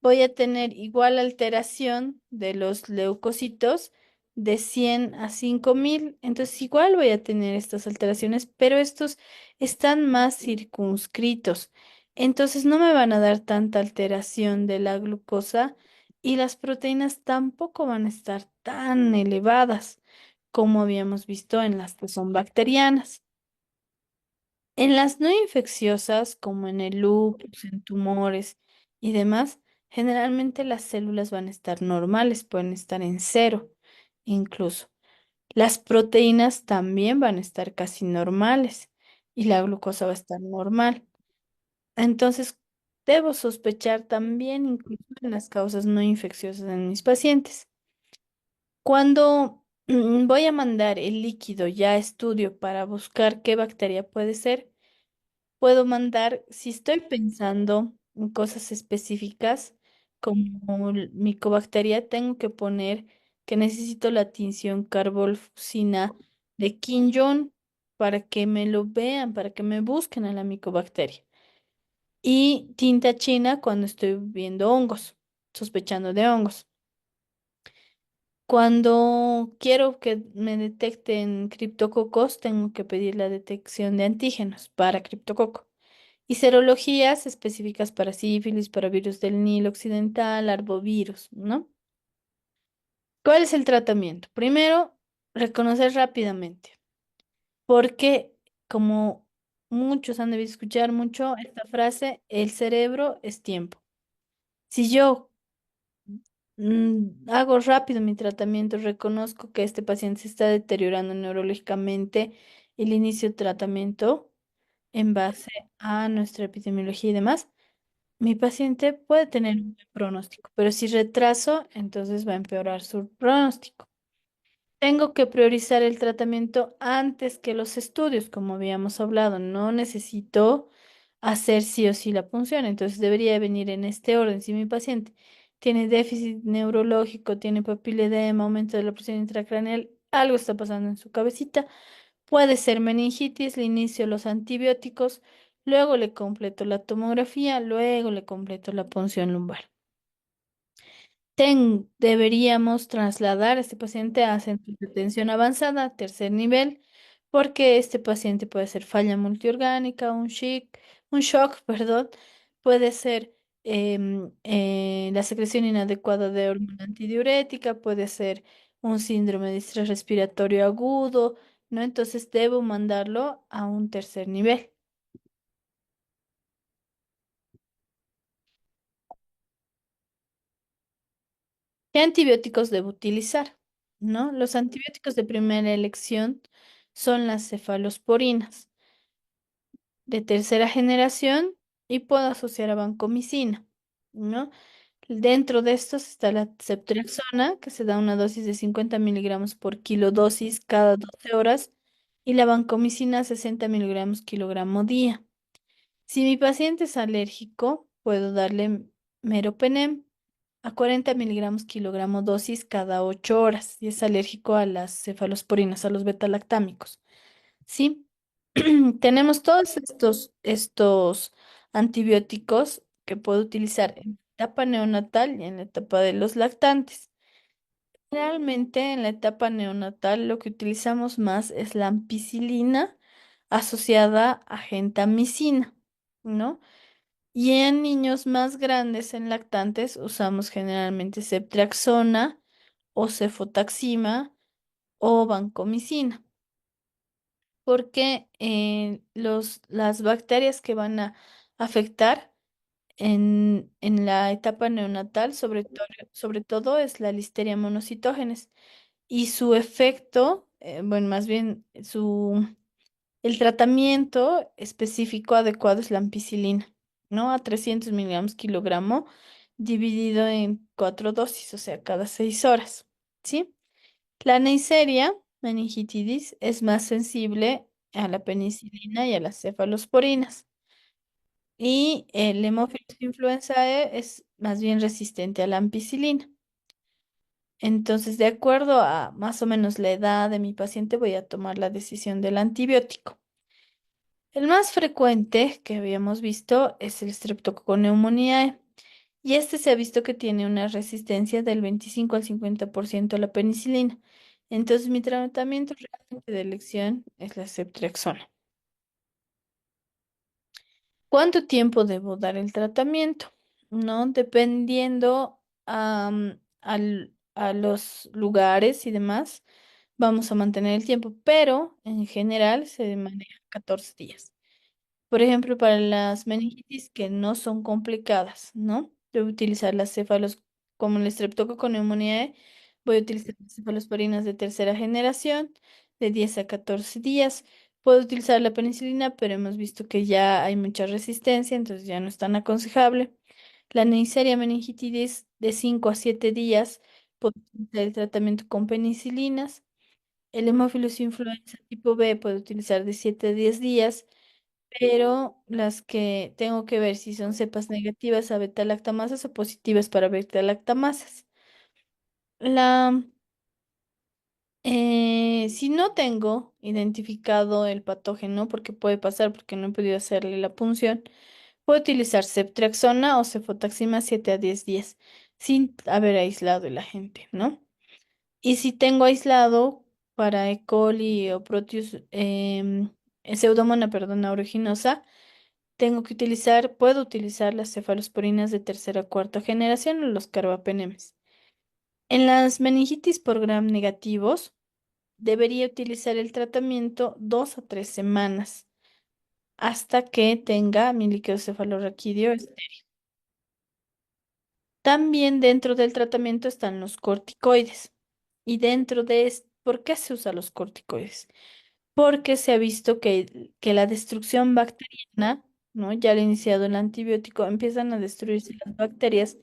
Speaker 2: voy a tener igual alteración de los leucocitos de 100 a 5000. Entonces igual voy a tener estas alteraciones, pero estos están más circunscritos. Entonces no me van a dar tanta alteración de la glucosa y las proteínas tampoco van a estar tan elevadas como habíamos visto en las que son bacterianas. En las no infecciosas, como en el lupus, en tumores y demás, generalmente las células van a estar normales, pueden estar en cero incluso. Las proteínas también van a estar casi normales y la glucosa va a estar normal. Entonces, debo sospechar también incluso en las causas no infecciosas en mis pacientes. Cuando voy a mandar el líquido ya a estudio para buscar qué bacteria puede ser, puedo mandar, si estoy pensando en cosas específicas como micobacteria, tengo que poner que necesito la tinción carbolfucina de Quinjon para que me lo vean, para que me busquen a la micobacteria. Y tinta china cuando estoy viendo hongos, sospechando de hongos. Cuando quiero que me detecten criptococos, tengo que pedir la detección de antígenos para criptococo. Y serologías específicas para sífilis, para virus del Nilo occidental, arbovirus, ¿no? ¿Cuál es el tratamiento? Primero, reconocer rápidamente, porque como muchos han debido escuchar mucho esta frase, el cerebro es tiempo. Si yo hago rápido mi tratamiento, reconozco que este paciente se está deteriorando neurológicamente, el inicio de tratamiento en base a nuestra epidemiología y demás, mi paciente puede tener un buen pronóstico, pero si retraso, entonces va a empeorar su pronóstico. Tengo que priorizar el tratamiento antes que los estudios, como habíamos hablado. No necesito hacer sí o sí la punción, entonces debería venir en este orden. Si mi paciente tiene déficit neurológico, tiene papiledema, aumento de la presión intracraneal, algo está pasando en su cabecita, puede ser meningitis, le inicio los antibióticos, luego le completo la tomografía, luego le completo la punción lumbar. Deberíamos trasladar a este paciente a centros de atención avanzada, tercer nivel, porque este paciente puede ser falla multiorgánica, un shock, perdón, puede ser la secreción inadecuada de hormona antidiurética, puede ser un síndrome de estrés respiratorio agudo, ¿no? Entonces debo mandarlo a un tercer nivel. ¿Qué antibióticos debo utilizar? ¿No? Los antibióticos de primera elección son las cefalosporinas de tercera generación y puedo asociar a vancomicina, ¿no? Dentro de estos está la ceftriaxona, que se da una dosis de 50 miligramos por kilo dosis cada 12 horas, y la vancomicina 60 miligramos kilogramo día. Si mi paciente es alérgico, puedo darle meropenem a 40 miligramos kilogramo dosis cada 8 horas y es alérgico a las cefalosporinas, a los betalactámicos. ¿Sí? Tenemos todos estos antibióticos que puedo utilizar en la etapa neonatal y en la etapa de los lactantes. Realmente en la etapa neonatal lo que utilizamos más es la ampicilina asociada a gentamicina, ¿no? Y en niños más grandes, en lactantes, usamos generalmente ceftriaxona o cefotaxima o vancomicina, porque las bacterias que van a afectar en la etapa neonatal, sobre todo, es la Listeria monocitógenes y su efecto, bueno, más bien el tratamiento específico adecuado es la ampicilina, ¿no? A 300 miligramos kilogramo dividido en 4 dosis, o sea, cada 6 horas, ¿sí? La Neisseria meningitidis es más sensible a la penicilina y a las cefalosporinas. Y el Haemophilus influenzae es más bien resistente a la ampicilina. Entonces, de acuerdo a más o menos la edad de mi paciente, voy a tomar la decisión del antibiótico. El más frecuente que habíamos visto es el Streptococcus pneumoniae, y este se ha visto que tiene una resistencia del 25 al 50% a la penicilina. Entonces, mi tratamiento realmente de elección es la ceftriaxona. ¿Cuánto tiempo debo dar el tratamiento? ¿No? Dependiendo a los lugares y demás, vamos a mantener el tiempo, pero en general se maneja 14 días. Por ejemplo, para las meningitis que no son complicadas, ¿no? Debo utilizar las céfalos, como el Streptococcus pneumoniae, voy a utilizar las cefalosporinas de tercera generación, de 10 a 14 días. Puedo utilizar la penicilina, pero hemos visto que ya hay mucha resistencia, entonces ya no es tan aconsejable. La Neisseria meningitidis de 5 a 7 días, puedo utilizar el tratamiento con penicilinas. El Haemophilus influenza tipo B puedo utilizar de 7 a 10 días, pero las que tengo que ver si son cepas negativas a beta-lactamasas o positivas para beta-lactamasas. La, si no tengo identificado el patógeno, porque puede pasar porque no he podido hacerle la punción, puedo utilizar ceftriaxona o cefotaxima 7 a 10 días sin haber aislado el agente, ¿no? Y si tengo aislado para E. coli o Proteus, Pseudomonas, perdón, aeruginosa, puedo utilizar las cefalosporinas de tercera o cuarta generación o los carbapenemes. En las meningitis por gram negativos, debería utilizar el tratamiento 2 a 3 semanas hasta que tenga mi líquido cefalorraquídeo. También dentro del tratamiento están los corticoides. Y dentro de ¿por qué se usan los corticoides? Porque se ha visto que la destrucción bacteriana, ¿no? Ya al iniciado el antibiótico, empiezan a destruirse las bacterias,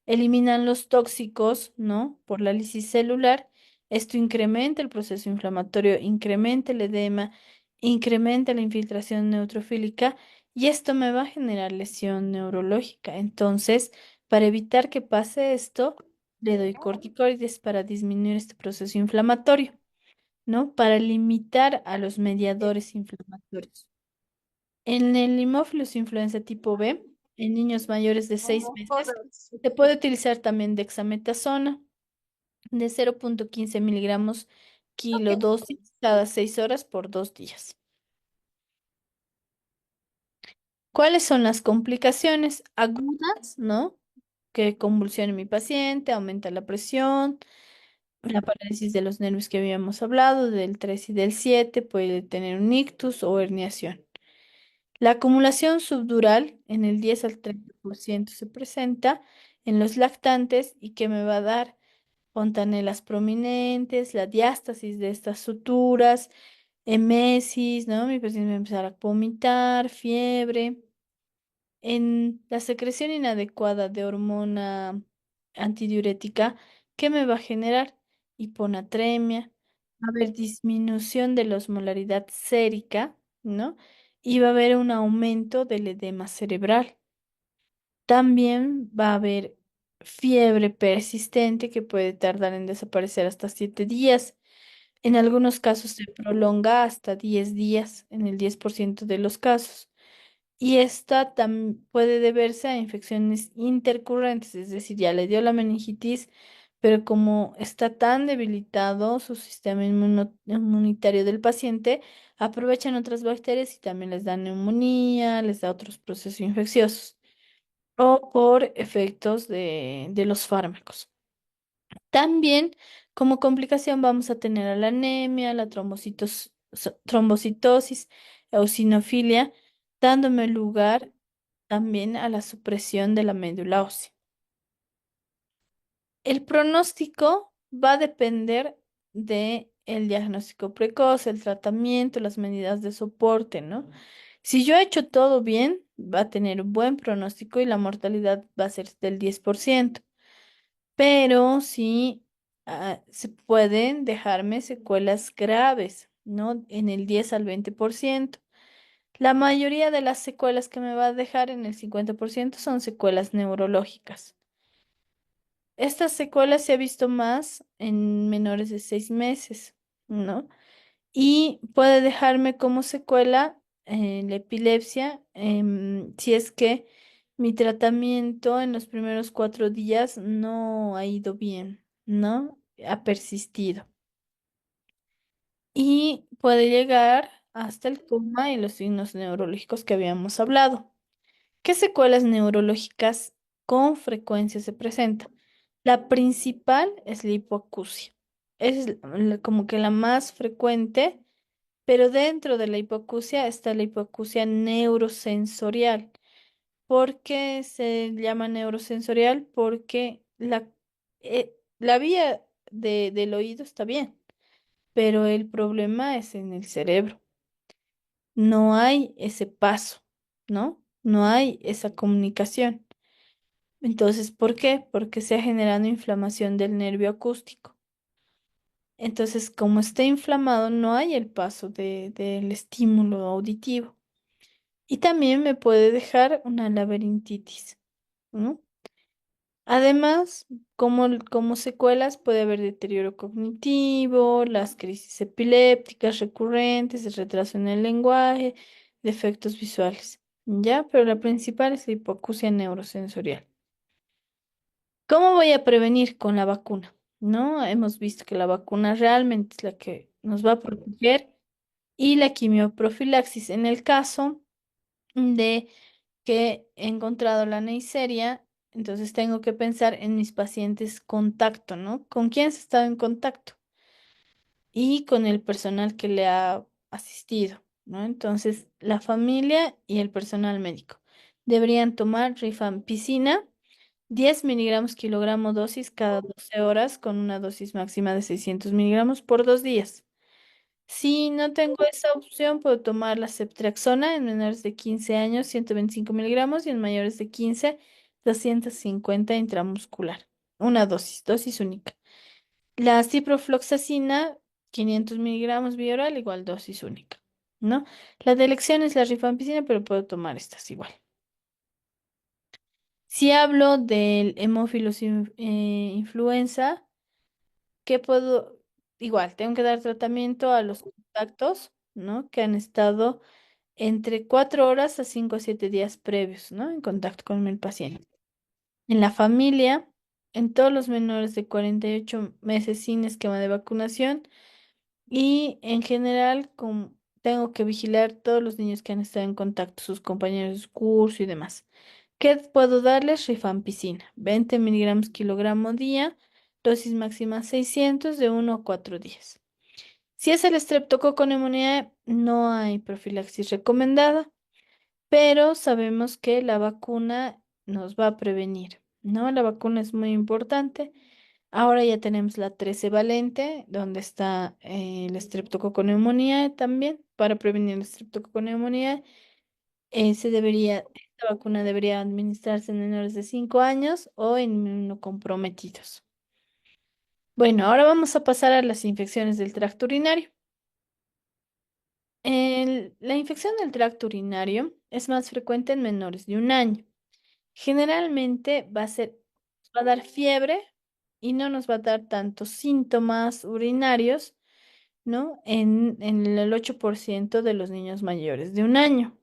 Speaker 2: eliminan los tóxicos, ¿no? Por la lisis celular. Esto incrementa el proceso inflamatorio, incrementa el edema, incrementa la infiltración neutrofílica y esto me va a generar lesión neurológica. Entonces, para evitar que pase esto, le doy corticoides para disminuir este proceso inflamatorio, ¿no? Para limitar a los mediadores inflamatorios. En el Haemophilus influenza tipo B, en niños mayores de 6 meses, se puede utilizar también dexametasona de 0,15 miligramos kilo dosis cada 6 horas por 2 días. ¿Cuáles son las complicaciones agudas, no? Que convulsione mi paciente, aumenta la presión, la parálisis de los nervios que habíamos hablado, del 3 y del 7 puede tener un ictus o herniación. La acumulación subdural en el 10 al 30% se presenta en los lactantes y que me va a dar fontanelas prominentes, la diástasis de estas suturas, emesis, ¿no? Mi paciente va a empezar a vomitar, fiebre. En la secreción inadecuada de hormona antidiurética, ¿qué me va a generar? Hiponatremia, va a haber disminución de la osmolaridad sérica, ¿no? Y va a haber un aumento del edema cerebral. También va a haber fiebre persistente que puede tardar en desaparecer hasta 7 días. En algunos casos se prolonga hasta 10 días, en el 10% de los casos. Y esta puede deberse a infecciones intercurrentes, es decir, ya le dio la meningitis, pero como está tan debilitado su sistema inmunitario del paciente, aprovechan otras bacterias y también les da neumonía, les da otros procesos infecciosos o por efectos de los fármacos. También como complicación vamos a tener a la anemia, la trombocitosis, eosinofilia, dándome lugar también a la supresión de la médula ósea. El pronóstico va a depender de el diagnóstico precoz, el tratamiento, las medidas de soporte, ¿no? Si yo he hecho todo bien, va a tener un buen pronóstico y la mortalidad va a ser del 10%. Pero sí se pueden dejarme secuelas graves, ¿no? En el 10 al 20%. La mayoría de las secuelas que me va a dejar en el 50% son secuelas neurológicas. Estas secuelas se ha visto más en menores de 6 meses, ¿no? Y puede dejarme como secuela la epilepsia si es que mi tratamiento en los primeros 4 días no ha ido bien, ¿no? Ha persistido. Y puede llegar hasta el coma y los signos neurológicos que habíamos hablado. ¿Qué secuelas neurológicas con frecuencia se presentan? La principal es la hipoacusia. Es como que la más frecuente, pero dentro de la hipoacusia está la hipoacusia neurosensorial. ¿Por qué se llama neurosensorial? Porque la vía del oído está bien, pero el problema es en el cerebro. No hay ese paso, ¿no? No hay esa comunicación. Entonces, ¿por qué? Porque se ha generado inflamación del nervio acústico. Entonces, como está inflamado, no hay el paso del estímulo auditivo. Y también me puede dejar una laberintitis, ¿no? Además, como secuelas puede haber deterioro cognitivo, las crisis epilépticas recurrentes, el retraso en el lenguaje, defectos visuales, ¿ya? Pero la principal es la hipoacusia neurosensorial. ¿Cómo voy a prevenir con la vacuna? ¿no? Hemos visto que la vacuna realmente es la que nos va a proteger y la quimioprofilaxis en el caso de que he encontrado la Neisseria, entonces tengo que pensar en mis pacientes contacto, ¿no? ¿Con quién se ha estado en contacto? Y con el personal que le ha asistido, ¿no? Entonces, la familia y el personal médico deberían tomar rifampicina, 10 miligramos kilogramo dosis cada 12 horas con una dosis máxima de 600 miligramos por 2 días. Si no tengo esa opción, puedo tomar la ceftriaxona en menores de 15 años, 125 miligramos, y en mayores de 15, 250 intramuscular. Una dosis, dosis única. La ciprofloxacina, 500 miligramos vía oral, igual dosis única, ¿no? La de elección es la rifampicina, pero puedo tomar estas igual. Si hablo del hemófilos influenza, ¿qué puedo? Igual, tengo que dar tratamiento a los contactos, ¿no? Que han estado entre 4 horas a 5 a 7 días previos, ¿no? En contacto con el paciente. En la familia, en todos los menores de 48 meses sin esquema de vacunación y en general tengo que vigilar todos los niños que han estado en contacto, sus compañeros de curso y demás. ¿Qué puedo darles? Rifampicina, 20 miligramos kilogramo día, dosis máxima 600 de 1 a 4 días. Si es el estreptococo neumonía, no hay profilaxis recomendada, pero sabemos que la vacuna nos va a prevenir, ¿no? La vacuna es muy importante. Ahora ya tenemos la 13 valente, donde está el estreptococo neumonía también, para prevenir el estreptococo neumonía. Esta vacuna debería administrarse en menores de 5 años o en inmunocomprometidos. Bueno, ahora vamos a pasar a las infecciones del tracto urinario. La infección del tracto urinario es más frecuente en menores de 1 año. Generalmente va a dar fiebre y no nos va a dar tantos síntomas urinarios, ¿no? En el 8% de los niños mayores de 1 año.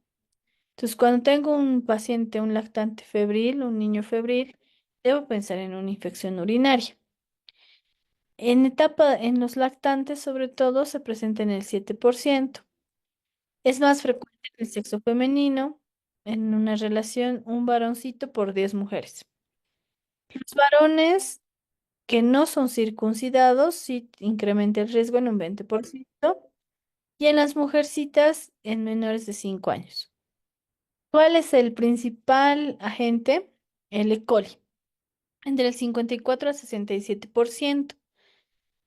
Speaker 2: Entonces, cuando tengo un paciente, un lactante febril, un niño febril, debo pensar en una infección urinaria. En los lactantes, sobre todo, se presenta en el 7%. Es más frecuente en el sexo femenino, en una relación, un varoncito por 10 mujeres. Los varones que no son circuncidados sí incrementa el riesgo en un 20%, y en las mujercitas en menores de 5 años. ¿Cuál es el principal agente? El E. coli, entre el 54 a 67%.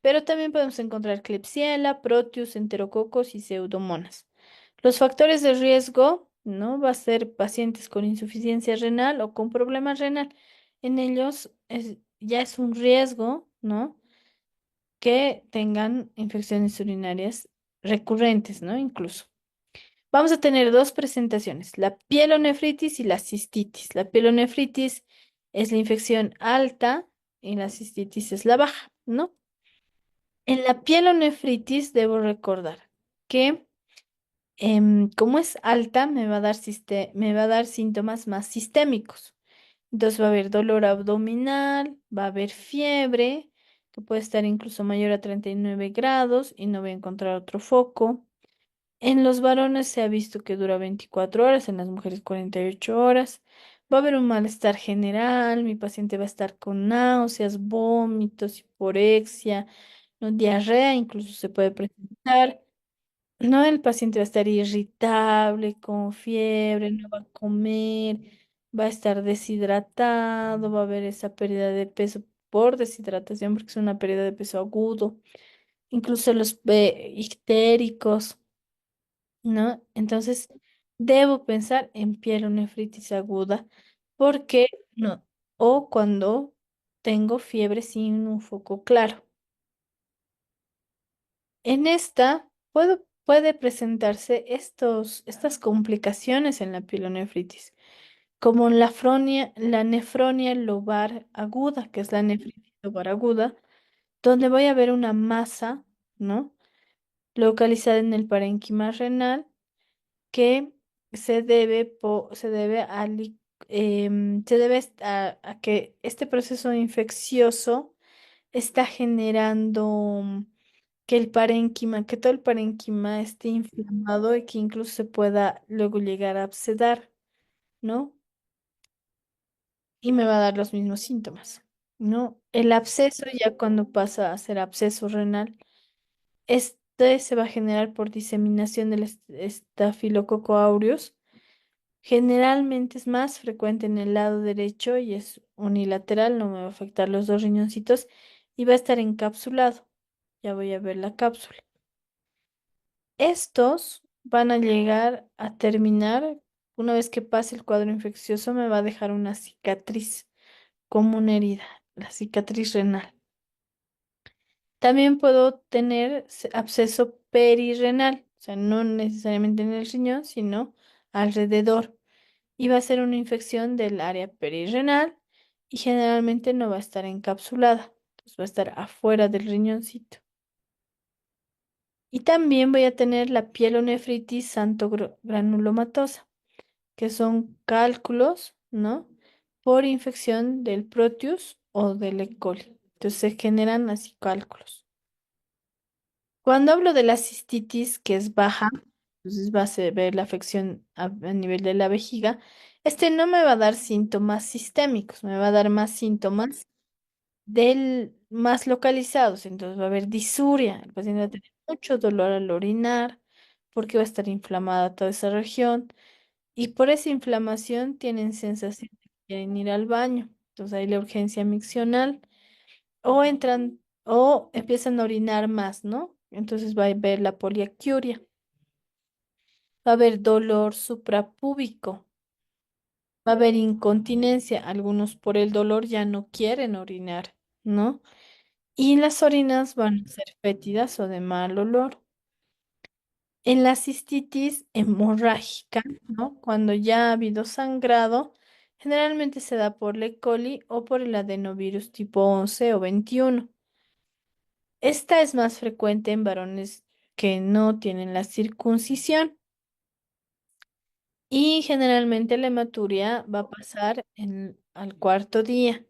Speaker 2: Pero también podemos encontrar Klebsiella, Proteus, Enterococos y Pseudomonas. Los factores de riesgo, ¿no? Va a ser pacientes con insuficiencia renal o con problemas renal. En ellos ya es un riesgo, ¿no? Que tengan infecciones urinarias recurrentes, ¿no? Incluso. Vamos a tener dos presentaciones, la pielonefritis y la cistitis. La pielonefritis es la infección alta y la cistitis es la baja, ¿no? En la pielonefritis debo recordar que como es alta me va a dar síntomas más sistémicos. Entonces va a haber dolor abdominal, va a haber fiebre, que puede estar incluso mayor a 39 grados y no voy a encontrar otro foco. En los varones se ha visto que dura 24 horas, en las mujeres 48 horas. Va a haber un malestar general, mi paciente va a estar con náuseas, vómitos, hiporexia, ¿no? Diarrea incluso se puede presentar. No, el paciente va a estar irritable, con fiebre, no va a comer, va a estar deshidratado, va a haber esa pérdida de peso por deshidratación, porque es una pérdida de peso agudo. Incluso los ictéricos, ¿no? Entonces, debo pensar en pielonefritis aguda, porque no, o cuando tengo fiebre sin un foco claro. En esta puede presentarse estas complicaciones en la pielonefritis, como la nefronia lobar aguda, que es la nefritis lobar aguda, donde voy a ver una masa, ¿no? Localizada en el parénquima renal que se debe a que este proceso infeccioso está generando que el parénquima, que todo el parénquima esté inflamado y que incluso se pueda luego llegar a abscedar, ¿no? Y me va a dar los mismos síntomas, ¿no? El absceso, ya cuando pasa a ser absceso renal, este se va a generar por diseminación del Staphylococcus aureus. Generalmente es más frecuente en el lado derecho y es unilateral, no me va a afectar los dos riñoncitos y va a estar encapsulado. Ya voy a ver la cápsula. Estos van a llegar a terminar, una vez que pase el cuadro infeccioso, me va a dejar una cicatriz como una herida, la cicatriz renal. También puedo tener absceso perirrenal, o sea, no necesariamente en el riñón, sino alrededor. Y va a ser una infección del área perirrenal y generalmente no va a estar encapsulada, entonces va a estar afuera del riñoncito. Y también voy a tener la pielonefritis granulomatosa, que son cálculos, ¿no? Por infección del Proteus o del E. coli. Entonces se generan así cálculos. Cuando hablo de la cistitis, que es baja, entonces va a ver la afección a nivel de la vejiga, este no me va a dar síntomas sistémicos, me va a dar más síntomas más localizados. Entonces va a haber disuria, el paciente va a tener mucho dolor al orinar, porque va a estar inflamada toda esa región, y por esa inflamación tienen sensación de que quieren ir al baño. Entonces hay la urgencia miccional o entran o empiezan a orinar más, ¿no? Entonces va a haber la poliaquiuria, va a haber dolor suprapúbico, va a haber incontinencia, algunos por el dolor ya no quieren orinar, ¿no? Y las orinas van a ser fétidas o de mal olor. En la cistitis hemorrágica, ¿no? Cuando ya ha habido sangrado, generalmente se da por la E. coli o por el adenovirus tipo 11 o 21. Esta es más frecuente en varones que no tienen la circuncisión y generalmente la hematuria va a pasar al cuarto día.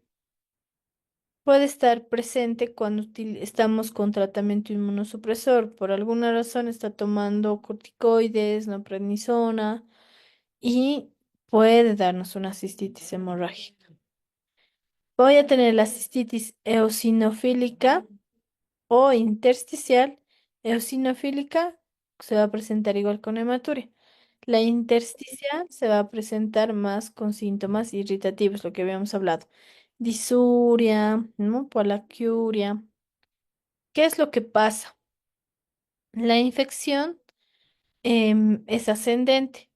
Speaker 2: Puede estar presente cuando estamos con tratamiento inmunosupresor. Por alguna razón está tomando corticoides, no prednisona y puede darnos una cistitis hemorrágica. Voy a tener la cistitis eosinofílica o intersticial. Eosinofílica se va a presentar igual con hematuria. La intersticial se va a presentar más con síntomas irritativos, lo que habíamos hablado. Disuria, ¿no? Polaquiuria. ¿Qué es lo que pasa? La infección es ascendente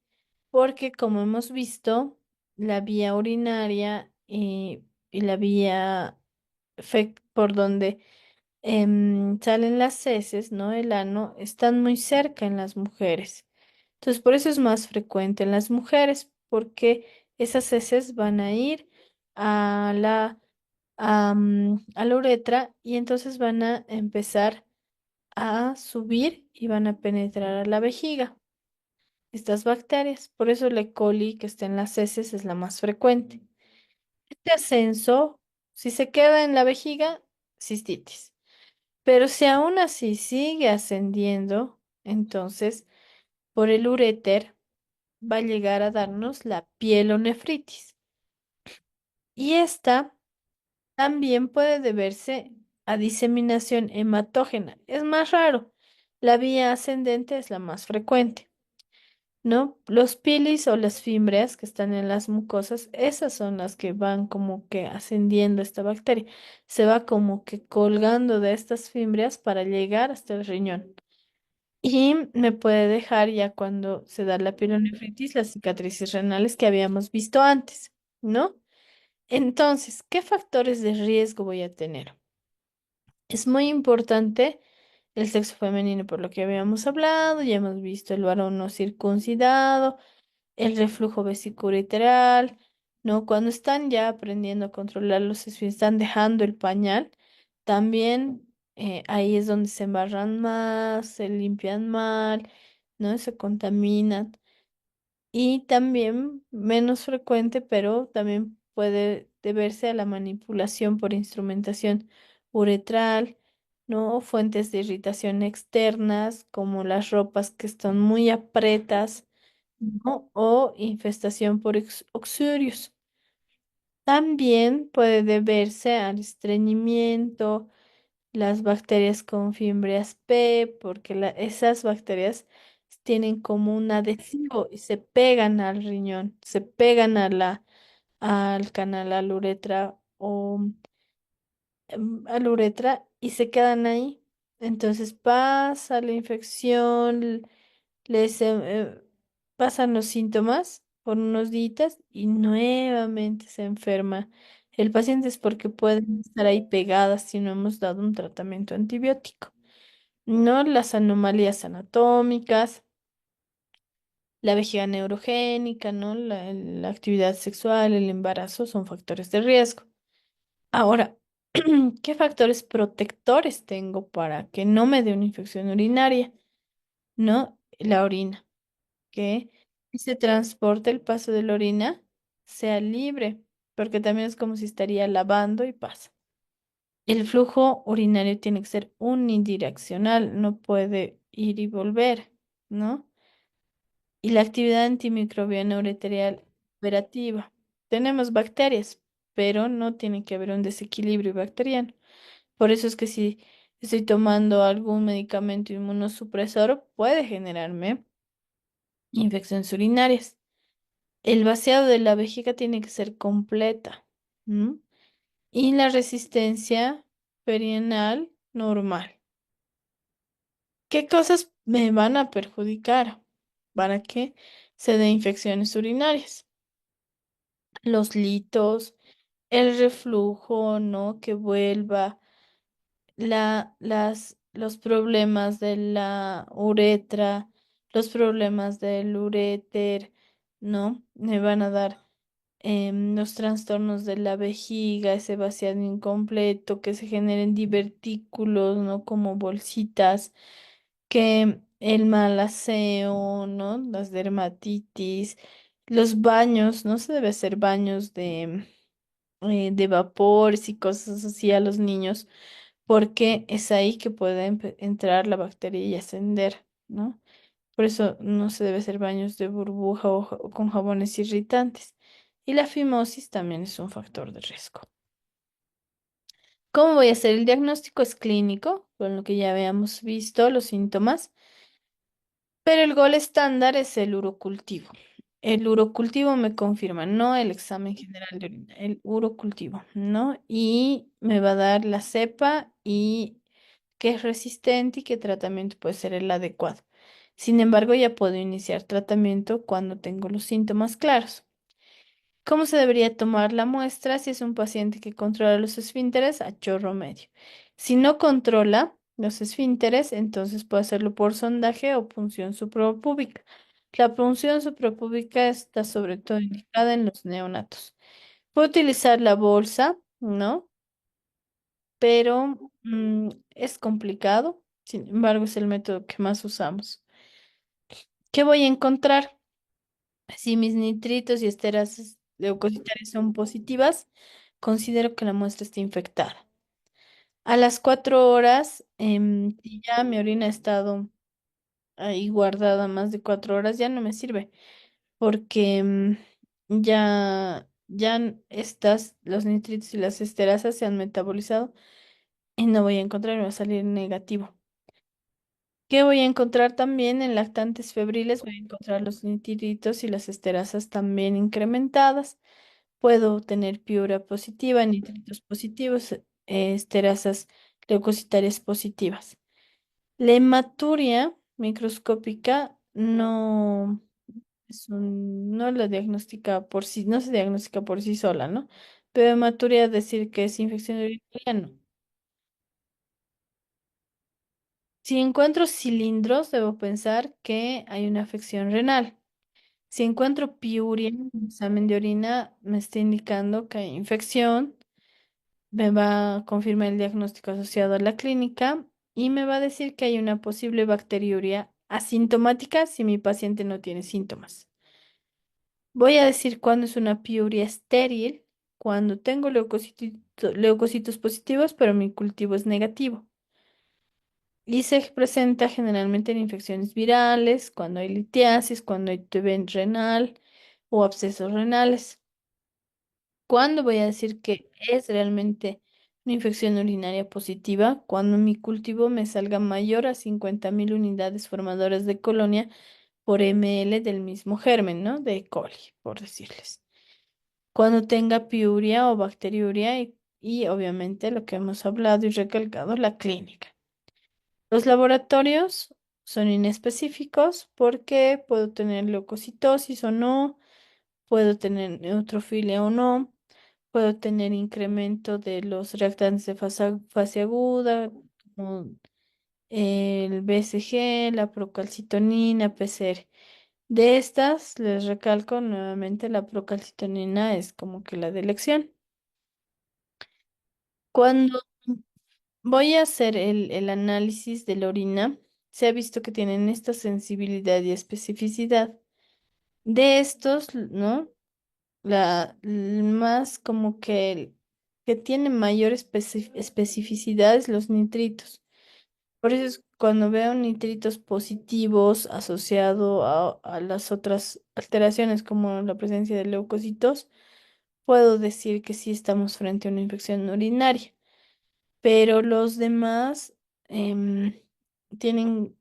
Speaker 2: porque, como hemos visto, la vía urinaria y la vía por donde salen las heces, ¿no? El ano, están muy cerca en las mujeres. Entonces, por eso es más frecuente en las mujeres, porque esas heces van a ir a a la uretra y entonces van a empezar a subir y van a penetrar a la vejiga. Estas bacterias, por eso la E. coli que está en las heces es la más frecuente. Este ascenso, si se queda en la vejiga, cistitis. Pero si aún así sigue ascendiendo, entonces por el uréter va a llegar a darnos la pielonefritis. Y esta también puede deberse a diseminación hematógena. Es más raro. La vía ascendente es la más frecuente, ¿no? Los pilis o las fimbrias que están en las mucosas, esas son las que van como que ascendiendo esta bacteria. Se va como que colgando de estas fimbrias para llegar hasta el riñón. Y me puede dejar ya cuando se da la pielonefritis las cicatrices renales que habíamos visto antes, ¿no? Entonces, ¿qué factores de riesgo voy a tener? Es muy importante el sexo femenino, por lo que habíamos hablado, ya hemos visto el varón no circuncidado, el reflujo vesicoureteral, ¿no? Cuando están ya aprendiendo a controlar los esfínteres, están dejando el pañal, también ahí es donde se embarran más, se limpian mal, ¿no? Se contaminan. Y también menos frecuente, pero también puede deberse a la manipulación por instrumentación uretral, ¿no? O fuentes de irritación externas, como las ropas que están muy apretas, ¿no? O infestación por oxurios. También puede deberse al estreñimiento, las bacterias con fimbrias P, porque esas bacterias tienen como un adhesivo y se pegan al riñón, se pegan al canal, a la uretra o a la uretra y se quedan ahí. Entonces pasa la infección, les pasan los síntomas por unos días y nuevamente se enferma. El paciente es porque pueden estar ahí pegadas si no hemos dado un tratamiento antibiótico. No las anomalías anatómicas, la vejiga neurogénica, ¿no? La actividad sexual, el embarazo son factores de riesgo. Ahora, ¿qué factores protectores tengo para que no me dé una infección urinaria? ¿No? La orina, que si se transporte el paso de la orina sea libre, porque también es como si estaría lavando y pasa. El flujo urinario tiene que ser unidireccional, no puede ir y volver, ¿no? Y la actividad antimicrobiana ureterial operativa. Tenemos bacterias, pero no tiene que haber un desequilibrio bacteriano. Por eso es que si estoy tomando algún medicamento inmunosupresor, puede generarme infecciones urinarias. El vaciado de la vejiga tiene que ser completa, ¿m? Y la resistencia perianal normal. ¿Qué cosas me van a perjudicar para que se den infecciones urinarias? Los litos, el reflujo, ¿no? Que vuelva, los problemas de la uretra, los problemas del uréter, ¿no? Me van a dar los trastornos de la vejiga, ese vaciado incompleto, que se generen divertículos, ¿no? Como bolsitas, que el mal aseo, ¿no? Las dermatitis, los baños, no se debe hacer baños de vapores y cosas así a los niños, porque es ahí que puede entrar la bacteria y ascender, ¿no? Por eso no se debe hacer baños de burbuja o con jabones irritantes. Y la fimosis también es un factor de riesgo. ¿Cómo voy a hacer? El diagnóstico es clínico, con lo que ya habíamos visto los síntomas, pero el gol estándar es el urocultivo. El urocultivo me confirma, no el examen general de orina, el urocultivo, ¿no? Y me va a dar la cepa y qué es resistente y qué tratamiento puede ser el adecuado. Sin embargo, ya puedo iniciar tratamiento cuando tengo los síntomas claros. ¿Cómo se debería tomar la muestra si es un paciente que controla los esfínteres a chorro medio? Si no controla los esfínteres, entonces puede hacerlo por sondaje o punción suprapúbica. La punción suprapúbica está sobre todo indicada en los neonatos. Puedo utilizar la bolsa, ¿no? Pero es complicado. Sin embargo, es el método que más usamos. ¿Qué voy a encontrar? Si mis nitritos y esteras leucocitarias son positivas, considero que la muestra está infectada. A las 4 horas, si ya mi orina ha estado ahí guardada más de 4 horas, ya no me sirve, porque los nitritos y las esterasas se han metabolizado y no voy a encontrar, me va a salir negativo. ¿Qué voy a encontrar también en lactantes febriles? Voy a encontrar los nitritos y las esterasas también incrementadas. Puedo tener piura positiva, nitritos positivos, esterasas leucocitarias positivas. La hematuria microscópica no la diagnostica por sí, no se diagnostica por sí sola, ¿no? Pero hematuria decir que es infección urinaria, no. Si encuentro cilindros, debo pensar que hay una afección renal. Si encuentro piuria en un examen de orina, me está indicando que hay infección, me va a confirmar el diagnóstico asociado a la clínica y me va a decir que hay una posible bacteriuria asintomática si mi paciente no tiene síntomas. Voy a decir cuándo es una piuria estéril, cuando tengo leucocitos positivos, pero mi cultivo es negativo. Y se presenta generalmente en infecciones virales, cuando hay litiasis, cuando hay TB renal o abscesos renales. ¿Cuándo voy a decir que es realmente una infección urinaria positiva? Cuando mi cultivo me salga mayor a 50.000 unidades formadoras de colonia por ml del mismo germen, ¿no? De E. coli, por decirles. Cuando tenga piuria o bacteriuria y obviamente lo que hemos hablado y recalcado, la clínica. Los laboratorios son inespecíficos porque puedo tener leucocitosis o no, puedo tener neutrofilia o no, puedo tener incremento de los reactantes de fase aguda, como el BCG, la procalcitonina, PCR. De estas, les recalco nuevamente, la procalcitonina es como que la de elección. Cuando voy a hacer el análisis de la orina, se ha visto que tienen esta sensibilidad y especificidad. De estos, ¿no? Más como que que tiene mayor especificidad es los nitritos. Por eso es cuando veo nitritos positivos asociado a las otras alteraciones como la presencia de leucocitos, puedo decir que sí estamos frente a una infección urinaria. Pero los demás em,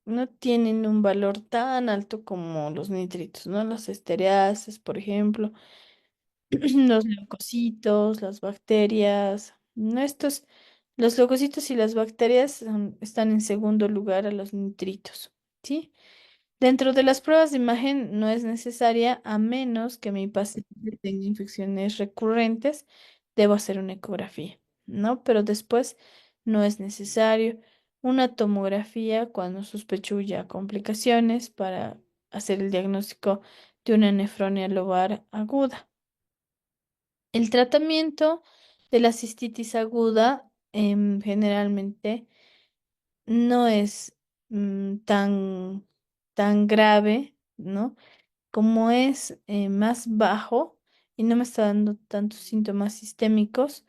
Speaker 2: no tienen un valor tan alto como los nitritos, ¿no? Las estereases, por ejemplo, los leucocitos, las bacterias, no estos, los leucocitos y las bacterias están en segundo lugar a los nitritos, ¿sí? Dentro de las pruebas de imagen no es necesaria a menos que mi paciente tenga infecciones recurrentes, debo hacer una ecografía, ¿no? Pero después no es necesario una tomografía cuando sospecho ya complicaciones para hacer el diagnóstico de una nefronía lobar aguda. El tratamiento de la cistitis aguda generalmente no es tan grave, ¿no? Como es más bajo y no me está dando tantos síntomas sistémicos,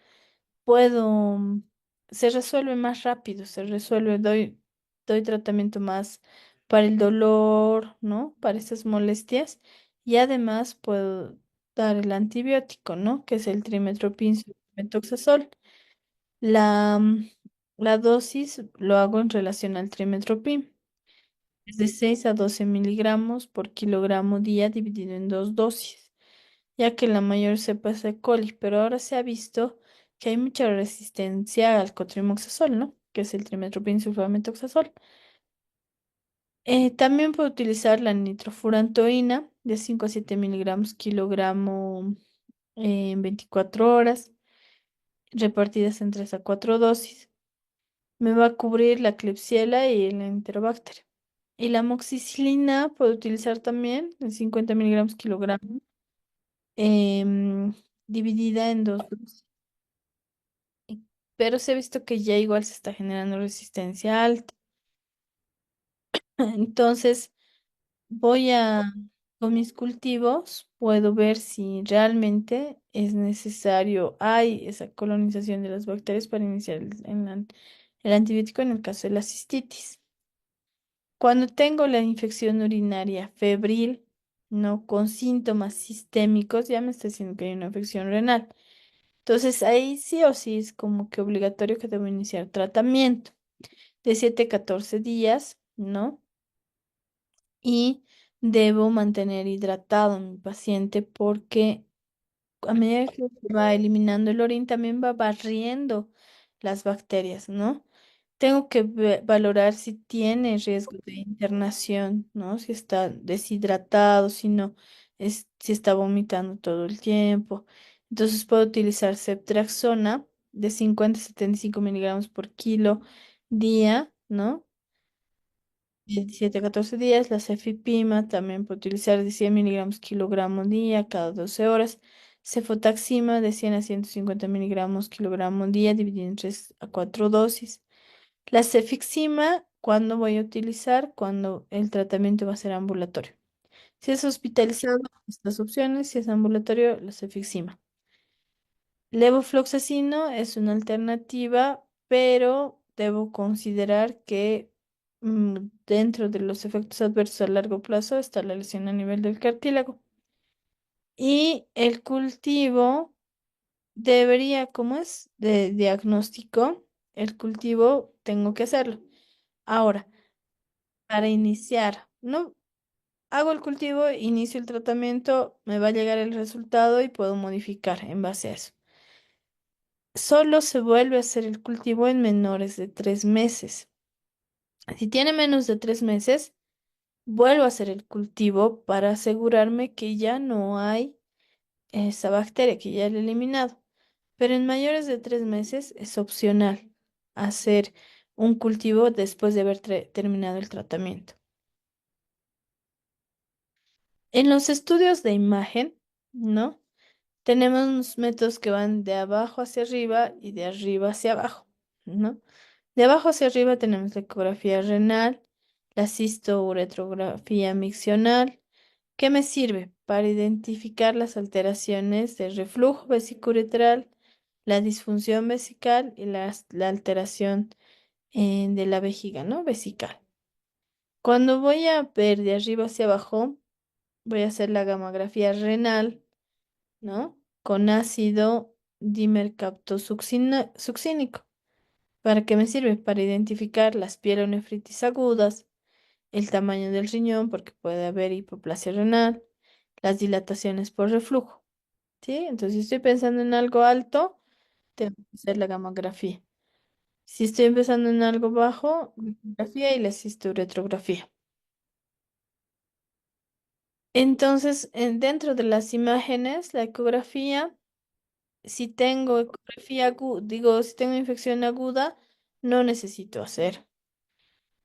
Speaker 2: puedo, se resuelve más rápido, doy tratamiento más para el dolor, ¿no? Para estas molestias y además puedo dar el antibiótico, ¿no? Que es el trimetoprim, metoxazol. La, mm, la dosis lo hago en relación al trimetoprim. Es de 6 a 12 miligramos por kilogramo día dividido en dos dosis, ya que la mayor cepa es E. coli, pero ahora se ha visto que hay mucha resistencia al cotrimoxazol, ¿no? Que es el trimetoprim sulfametoxazol. También puedo utilizar la nitrofurantoína de 5 a 7 miligramos kilogramo en 24 horas, repartidas en 3 a 4 dosis. Me va a cubrir la Klebsiella y el Enterobacter. Y la amoxicilina puedo utilizar también en 50 miligramos kilogramo, em, dividida en dos dosis. Pero se ha visto que ya igual se está generando resistencia alta. Entonces, con mis cultivos, puedo ver si realmente es necesario, hay esa colonización de las bacterias para iniciar el antibiótico en el caso de la cistitis. Cuando tengo la infección urinaria febril, no con síntomas sistémicos, ya me está diciendo que hay una infección renal. Entonces ahí sí o sí es como que obligatorio que debo iniciar tratamiento de 7 a 14 días, ¿no? Y debo mantener hidratado a mi paciente porque a medida que se va eliminando el orín, también va barriendo las bacterias, ¿no? Tengo que valorar si tiene riesgo de internación, ¿no? Si está deshidratado, si no, si está vomitando todo el tiempo. Entonces puedo utilizar ceftriaxona de 50 a 75 miligramos por kilo día, ¿no? 17 a 14 días. La cefipima también puedo utilizar de 100 miligramos kilogramo día cada 12 horas. Cefotaxima de 100 a 150 miligramos kilogramo día dividido en 3 a 4 dosis. La cefixima, ¿cuándo voy a utilizar? Cuando el tratamiento va a ser ambulatorio. Si es hospitalizado, estas opciones. Si es ambulatorio, la cefixima. Levofloxacino es una alternativa, pero debo considerar que dentro de los efectos adversos a largo plazo está la lesión a nivel del cartílago. Y el cultivo debería, como es de diagnóstico, el cultivo tengo que hacerlo. Ahora, para iniciar, no hago el cultivo, inicio el tratamiento, me va a llegar el resultado y puedo modificar en base a eso. Solo se vuelve a hacer el cultivo en menores de 3 meses. Si tiene menos de 3 meses, vuelvo a hacer el cultivo para asegurarme que ya no hay esa bacteria, que ya la he eliminado. Pero en mayores de 3 meses es opcional hacer un cultivo después de haber terminado el tratamiento. En los estudios de imagen, ¿no? Tenemos unos métodos que van de abajo hacia arriba y de arriba hacia abajo, ¿no? De abajo hacia arriba tenemos la ecografía renal, la cisto-uretrografía miccional, que me sirve para identificar las alteraciones del reflujo vesicuretral, la disfunción vesical y la alteración de la vejiga, ¿no? Vesical. Cuando voy a ver de arriba hacia abajo, voy a hacer la gamografía renal, ¿no? Con ácido dimercaptosuccínico. ¿Para qué me sirve? Para identificar las pielonefritis agudas, el tamaño del riñón, porque puede haber hipoplasia renal, las dilataciones por reflujo, ¿sí? Entonces, si estoy pensando en algo alto, tengo que hacer la gamografía. Si estoy empezando en algo bajo, ecografía y la cistoretrografía. Entonces, dentro de las imágenes, la ecografía, si tengo ecografía digo, si tengo infección aguda, no necesito hacer.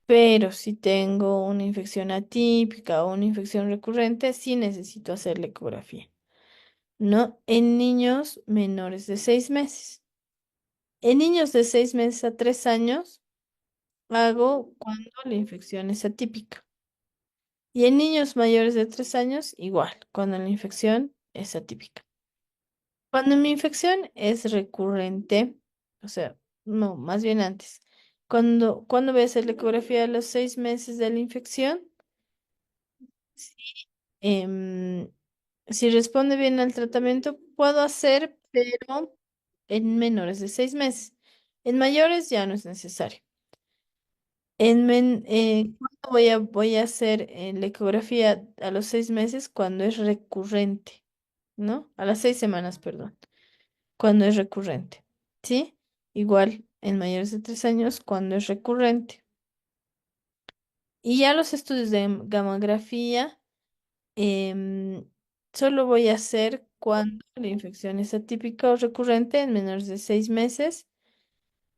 Speaker 2: Pero si tengo una infección atípica o una infección recurrente, sí necesito hacer la ecografía, ¿no? En niños menores de 6 meses. En niños de 6 meses a 3 años, hago cuando la infección es atípica. Y en niños mayores de 3 años, igual, cuando la infección es atípica. Cuando mi infección es recurrente, o sea, no, más bien antes. Cuando voy a hacer la ecografía a los 6 meses de la infección, sí, em, si responde bien al tratamiento, puedo hacer, pero en menores de 6 meses. En mayores ya no es necesario. ¿Cuándo voy a hacer la ecografía a los 6 meses? Cuando es recurrente, ¿no? A las 6 semanas, perdón, cuando es recurrente, ¿sí? Igual en mayores de 3 años, cuando es recurrente. Y ya los estudios de gamografía, em, solo voy a hacer cuando la infección es atípica o recurrente en menores de 6 meses.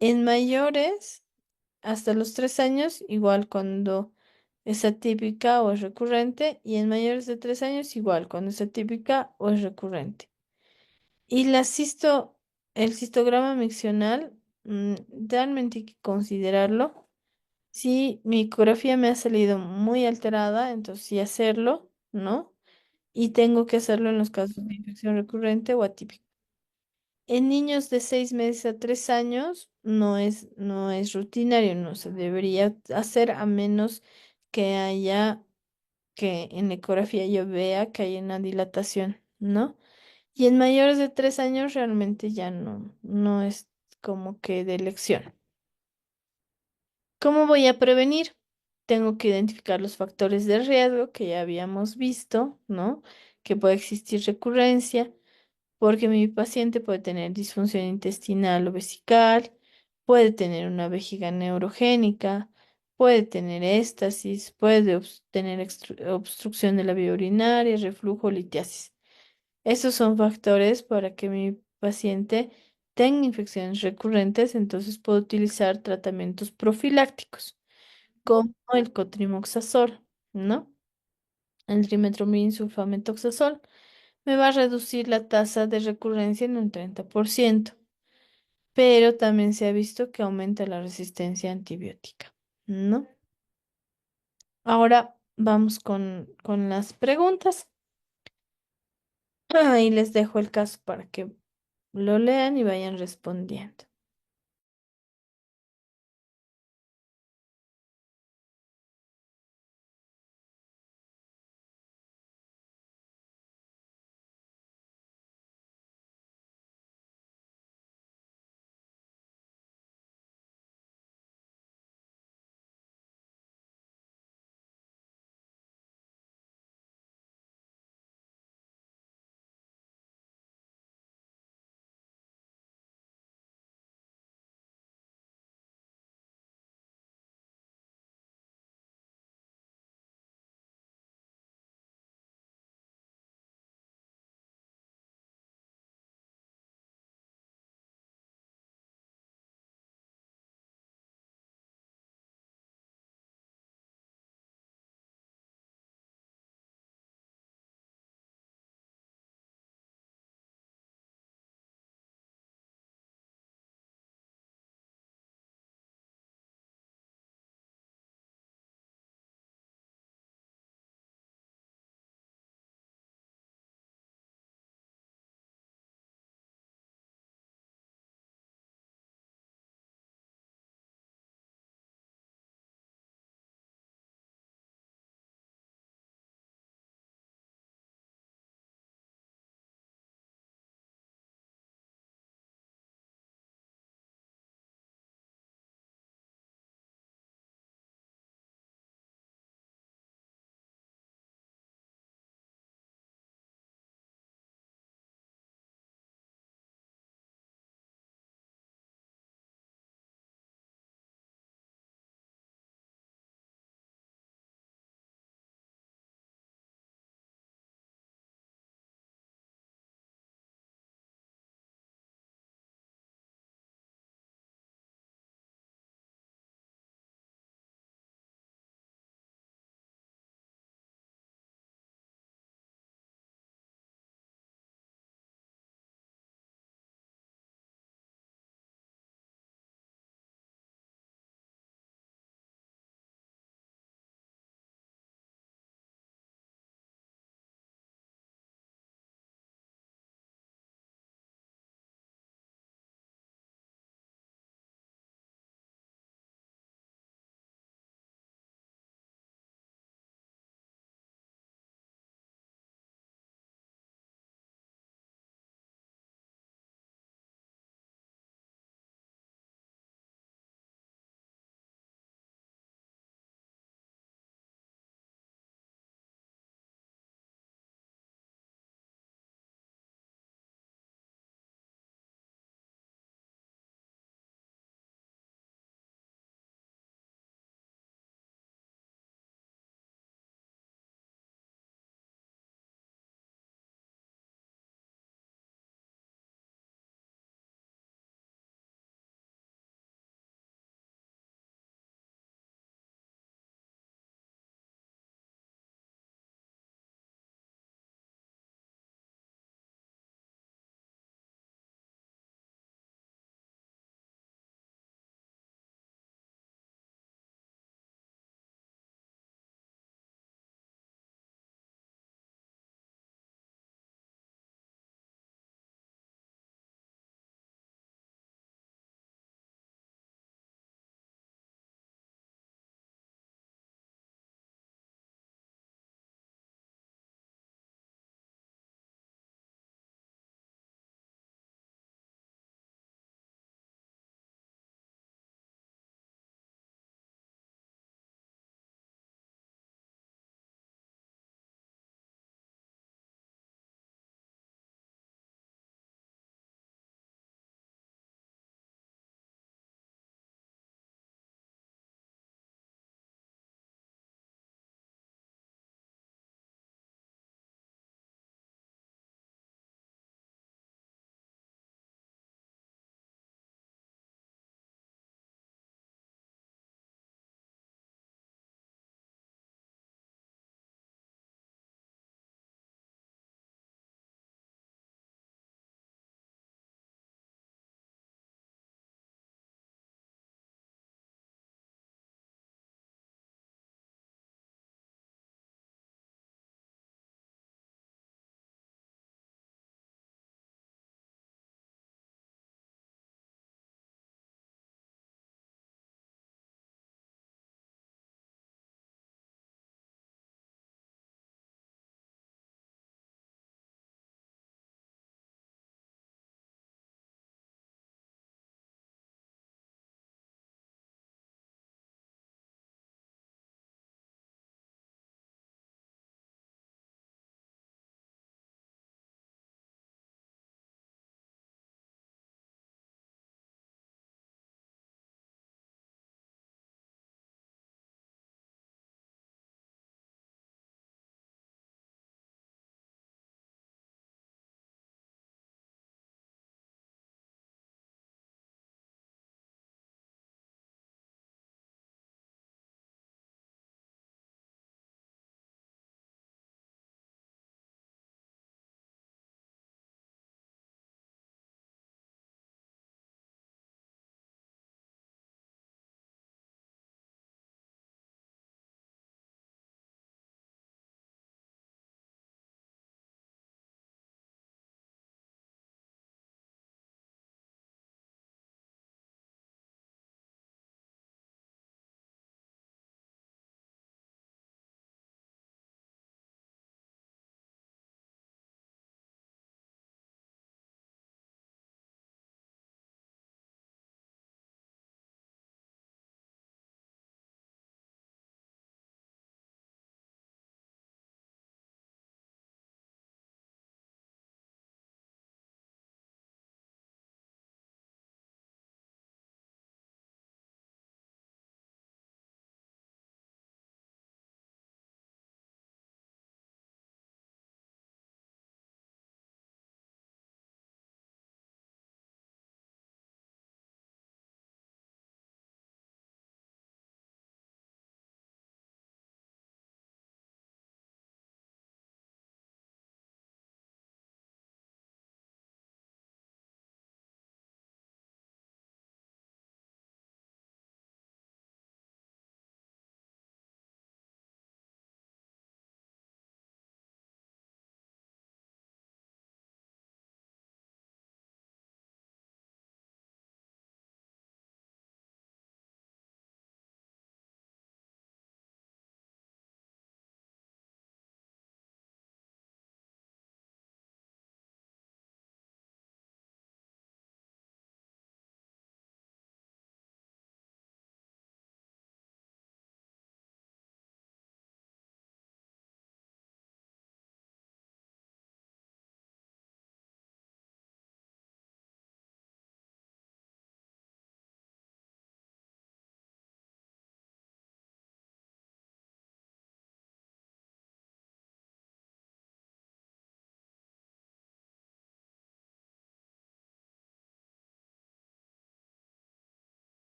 Speaker 2: En mayores, hasta los 3 años, igual cuando es atípica o es recurrente, y en mayores de 3 años, igual cuando es atípica o es recurrente. Y el cistograma miccional, realmente hay que considerarlo. Si mi ecografía me ha salido muy alterada, entonces sí hacerlo, ¿no? Y tengo que hacerlo en los casos de infección recurrente o atípica. En niños de 6 meses a 3 años no es rutinario, no se debería hacer a menos que en la ecografía yo vea que hay una dilatación, ¿no? Y en mayores de 3 años realmente ya no es como que de elección. ¿Cómo voy a prevenir? Tengo que identificar los factores de riesgo que ya habíamos visto, ¿no? Que puede existir recurrencia porque mi paciente puede tener disfunción intestinal o vesical, puede tener una vejiga neurogénica, puede tener éstasis, puede tener obstrucción de la vía urinaria, reflujo, litiasis. Esos son factores para que mi paciente tenga infecciones recurrentes, entonces puedo utilizar tratamientos profilácticos, como el cotrimoxazol, ¿no? El trimetromycin sulfamethoxazol me va a reducir la tasa de recurrencia en un 30%, pero también se ha visto que aumenta la resistencia antibiótica, ¿no? Ahora vamos con las preguntas. Ahí les dejo el caso para que lo lean y vayan respondiendo.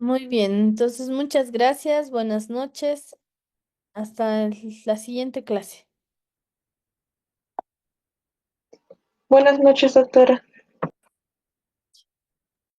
Speaker 2: Muy bien, entonces muchas gracias, buenas noches, hasta la siguiente clase.
Speaker 5: Buenas noches, doctora.